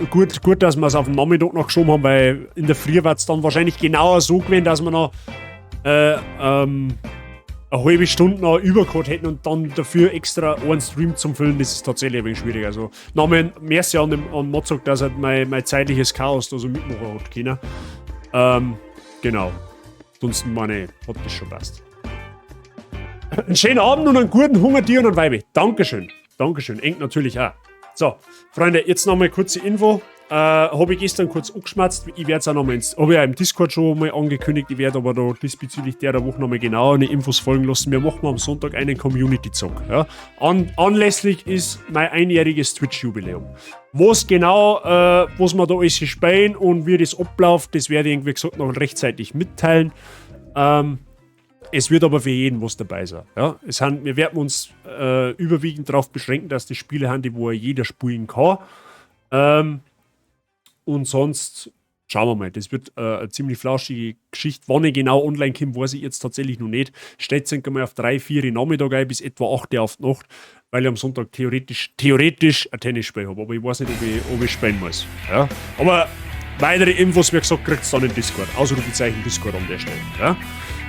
Gut, dass wir es auf den Nachmittag noch geschoben haben, weil in der Früh wird es dann wahrscheinlich genauer so gewesen, dass wir noch eine halbe Stunde noch übergehabt hätten und dann dafür extra einen Stream zum Füllen, das ist tatsächlich ein wenig schwierig. Also nochmal merci an Mozart, dass er mein zeitliches Chaos da so mitmachen hat können. Genau. Ansonsten, meine, hat das schon passt. Einen schönen Abend und einen guten Hunger dir und ein Weibe. Dankeschön. Dankeschön. Eng natürlich auch. So, Freunde, jetzt nochmal kurze Info. Habe ich gestern kurz angeschmatzt. Ich werde es auch nochmal habe ich ja im Discord schon mal angekündigt. Ich werde aber da diesbezüglich der Woche nochmal genauer eine Infos folgen lassen. Wir machen am Sonntag einen Community-Zock. Ja? Anlässlich ist mein einjähriges Twitch-Jubiläum. Was genau, was wir da alles spielen und wie das abläuft, das werde ich, irgendwie gesagt, noch rechtzeitig mitteilen. Es wird aber für jeden was dabei sein. Ja? Wir werden uns überwiegend darauf beschränken, dass die Spiele haben, die wo jeder spielen kann. Und sonst schauen wir mal. Das wird eine ziemlich flauschige Geschichte. Wann ich genau online komme, weiß ich jetzt tatsächlich noch nicht. Stellt sich mal auf 3, 4 Nachmittag ein, bis etwa 8 Uhr auf die Nacht, weil ich am Sonntag theoretisch ein Tennisspiel habe. Aber ich weiß nicht, ob ich spielen muss. Ja? Aber weitere Infos, wie gesagt, kriegt es dann in Discord. Ausrufezeichen Discord an der Stelle. Ja?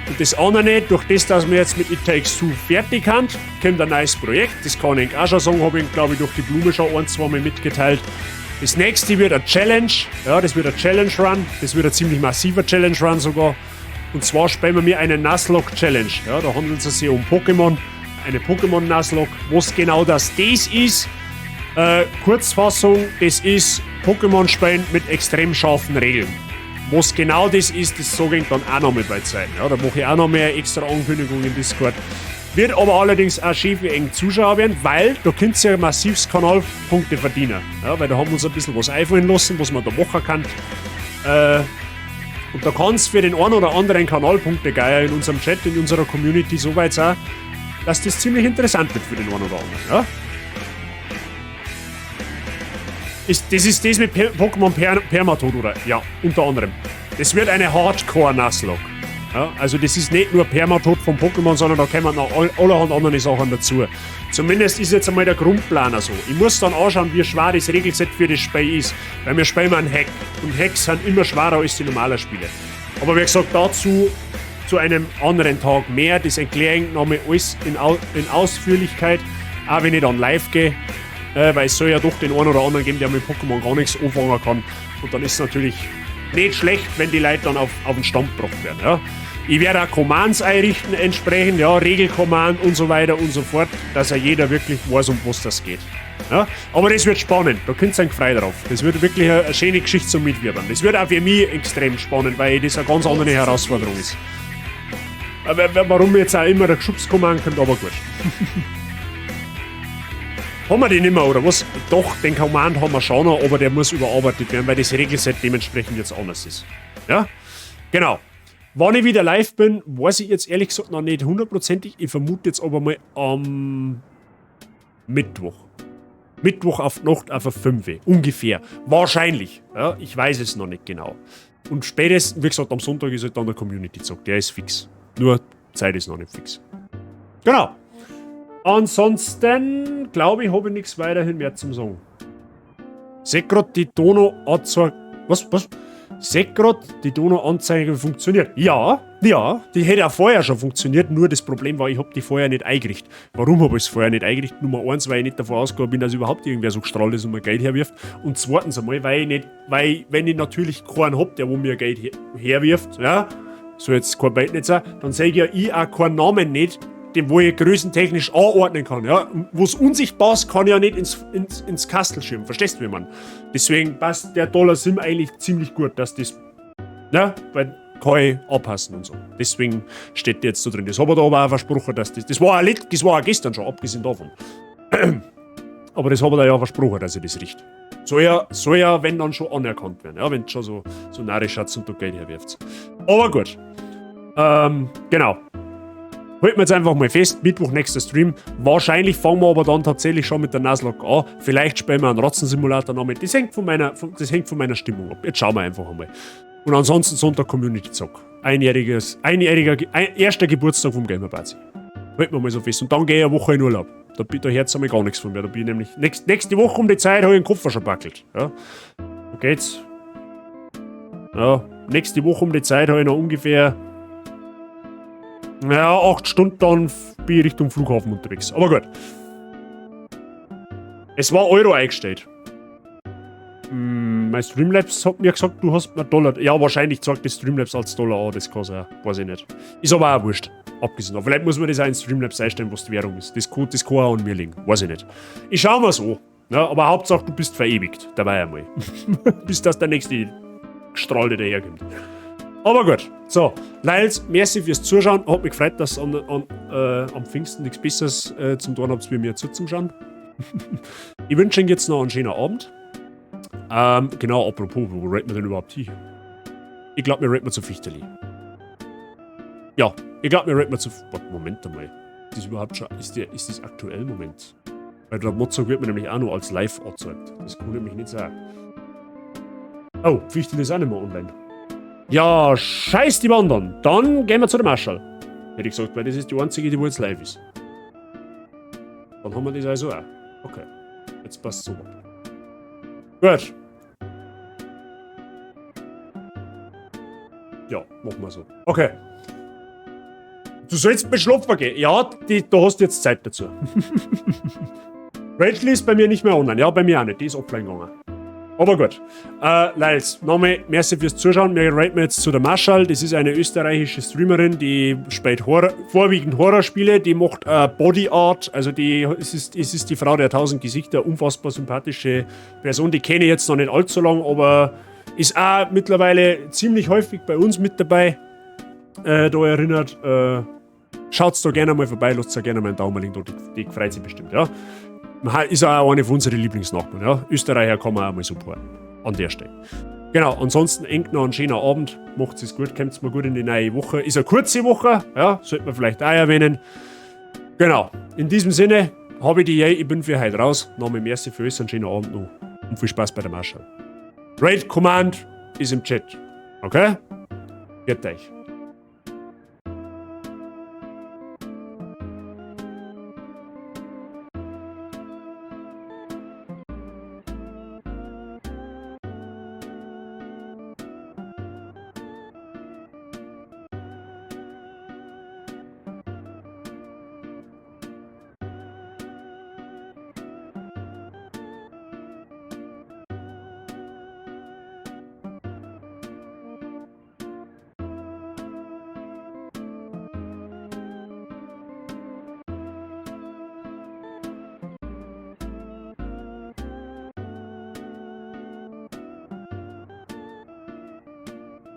Und das andere nicht, durch das, dass wir jetzt mit It Takes Two fertig haben, kommt ein neues Projekt. Das kann ich auch schon sagen, habe ich, glaube ich, durch die Blume schon 1-2 Mal mitgeteilt. Das nächste wird eine Challenge. Ja, das wird ein Challenge-Run. Das wird ein ziemlich massiver Challenge-Run sogar. Und zwar spielen wir mir eine Nuzlocke-Challenge. Ja, da handelt es sich um Pokémon. Eine Pokémon-Nuzlocke. Was genau das ist, Kurzfassung, das ist Pokémon-Spielen mit extrem scharfen Regeln. Was genau das ist, das sage ich dann auch noch mit bei Zeit. Ja, da mache ich auch noch mehr extra Ankündigungen im Discord. Wird aber allerdings auch schön für eng Zuschauer werden, weil da könnt ihr massiv Kanalpunkte verdienen. Ja, weil da haben wir uns ein bisschen was einfallen lassen, was man da machen kann. Und da kann es für den einen oder anderen Kanalpunkte geil in unserem Chat, in unserer Community so weit sein, dass das ziemlich interessant wird für den einen oder anderen. Ja? Das ist das mit Pokémon Permatod, oder? Ja, unter anderem. Das wird eine Hardcore-Nuzlocke. Ja, also das ist nicht nur Permatod von Pokémon, sondern da kommen noch allerhand andere Sachen dazu. Zumindest ist jetzt einmal der Grundplaner so. Ich muss dann anschauen, wie schwer das Regelset für das Spiel ist. Weil wir spielen einen Hack. Und Hacks sind immer schwerer als die normalen Spiele. Aber wie gesagt, dazu zu einem anderen Tag mehr. Das erkläre ich nochmal alles in Ausführlichkeit. Auch wenn ich dann live gehe. Weil es soll ja doch den einen oder anderen geben, der mit Pokémon gar nichts anfangen kann. Und dann ist es natürlich nicht schlecht, wenn die Leute dann auf den Stand gebracht werden. Ja. Ich werde auch Commands einrichten entsprechend, ja, Regelcommand und so weiter und so fort, dass ja jeder wirklich weiß, um was das geht. Ja. Aber das wird spannend, da könnt ihr euch frei drauf. Das wird wirklich eine schöne Geschichte zum Mitwirbern. Das wird auch für mich extrem spannend, weil das eine ganz andere Herausforderung ist. Aber warum jetzt auch immer der Geschubskommand kommt, aber gut. Haben wir den nicht mehr, oder was? Doch, den Command haben wir schon noch, aber der muss überarbeitet werden, weil das Regelset dementsprechend jetzt anders ist. Ja? Genau. Wann ich wieder live bin, weiß ich jetzt ehrlich gesagt noch nicht hundertprozentig. Ich vermute jetzt aber mal am Mittwoch. Mittwoch auf die Nacht auf 5 Uhr. Ungefähr. Wahrscheinlich. Ja? Ich weiß es noch nicht genau. Und spätestens, wie gesagt, am Sonntag ist halt dann der Community-Zock. Der ist fix. Nur die Zeit ist noch nicht fix. Genau. Ansonsten, glaube ich, habe ich nichts weiterhin mehr zum Sagen. Seht grad, die Donau-Anzeige. Was? Seht grad, die Donau-Anzeige funktioniert. Ja, die hätte auch vorher schon funktioniert, nur das Problem war, ich habe die vorher nicht eingerichtet. Warum habe ich es vorher nicht eingerichtet? Nummer 1, weil ich nicht davon ausgegangen bin, dass überhaupt irgendwer so gestrahlt ist und mir Geld herwirft. Und zweitens einmal, weil wenn ich natürlich keinen habe, der wo mir Geld herwirft, ja, soll jetzt kein Bait nicht sein, dann sage ja ich auch keinen Namen nicht, den wo ich größentechnisch anordnen kann. Ja? Was unsichtbar ist, kann ich ja nicht ins Kastel schieben. Verstehst du, wie man? Deswegen passt der $Sim eigentlich ziemlich gut, dass das, ja, weil kann ich anpassen und so. Deswegen steht der jetzt so drin. Das habe ich da aber auch versprochen, dass das war auch gestern schon, abgesehen davon. Aber das habe ich da ja versprochen, dass ich das richte. Soll ja, wenn dann schon anerkannt werden, ja, wenn schon so narrisch hat und du Geld herwirft. Aber gut. Genau. Halten wir jetzt einfach mal fest, Mittwoch nächster Stream. Wahrscheinlich fangen wir aber dann tatsächlich schon mit der Nuzlocke an. Vielleicht spielen wir einen Ratzensimulator noch mit. Das hängt von meiner Stimmung ab. Jetzt schauen wir einfach einmal. Und ansonsten Sonntag Community Zock. Erster Geburtstag vom Gamer Bazi. Halten wir mal so fest. Und dann gehe ich eine Woche in Urlaub. Da hört es einmal gar nichts von mir. Da bin ich nämlich nächste Woche um die Zeit habe ich den Kopf schon backelt. Ja. So geht's. Ja, nächste Woche um die Zeit habe ich noch ungefähr 8 Stunden, dann bin ich Richtung Flughafen unterwegs. Aber gut. Es war Euro eingestellt. Mein Streamlabs hat mir gesagt, du hast mir Dollar. Ja, wahrscheinlich zeigt das Streamlabs als Dollar an, das kann sein. Weiß ich nicht. Ist aber auch wurscht. Abgesehen. Aber vielleicht muss man das auch in Streamlabs einstellen, was die Währung ist. Das kann auch an mir liegen. Weiß ich nicht. Ich schau mal so. Ja, aber Hauptsache, du bist verewigt. Dabei einmal. Bis das der nächste Strahl, der daherkommt. Aber gut. So, Lyles, merci fürs Zuschauen. Hat mich gefreut, dass am Pfingsten nichts Besseres zum tun habt, wie mir zuzuschauen. Ich wünsche Ihnen jetzt noch einen schönen Abend. Genau, apropos, wo raten wir denn überhaupt hier? Ich glaube, wir raten zu Fichterli. Ja, ich glaube, wir raten zu... Warte, Moment einmal. Ist das überhaupt schon... Ist das aktuell? Moment. Weil der Mozart wird mir nämlich auch noch als live angezeigt. Das kann nämlich nicht sein. Oh, Fichterli ist auch nicht mehr online. Ja, scheiß die Wandern. Dann gehen wir zu der Marschall. Hätte ich gesagt, weil das ist die einzige, die wo jetzt live ist. Dann haben wir das also auch. Okay. Jetzt passt es so. Gut. Ja, machen wir so. Okay. Du sollst mir schlafen gehen. Ja, da hast du jetzt Zeit dazu. Rachel ist bei mir nicht mehr online. Ja, bei mir auch nicht. Die ist offline gegangen. Aber gut. Lyles, nochmal merci fürs Zuschauen. Wir raten jetzt zu der Marschall. Das ist eine österreichische Streamerin, die spielt vorwiegend Horrorspiele. Die macht Body Art. Also es ist die Frau der 1000 Gesichter. Unfassbar sympathische Person. Die kenne ich jetzt noch nicht allzu lang, aber ist auch mittlerweile ziemlich häufig bei uns mit dabei. Da erinnert. Schaut's da gerne mal vorbei. Lasst da gerne mal einen Daumen liegen. Die freut sich bestimmt, ja. Ist auch eine von unseren Lieblingsnachbarn. Ja? Österreicher kann man auch mal supporten. An der Stelle. Genau, ansonsten engt noch einen schönen Abend. Macht's es gut, kommt's mal gut in die neue Woche. Ist eine kurze Woche, ja, sollte man vielleicht auch erwähnen. Genau, in diesem Sinne habe ich die ich bin für heute raus. Nochmal merci für euch, einen schönen Abend noch. Und viel Spaß bei der Marschall. Raid Command ist im Chat. Okay? Geht euch.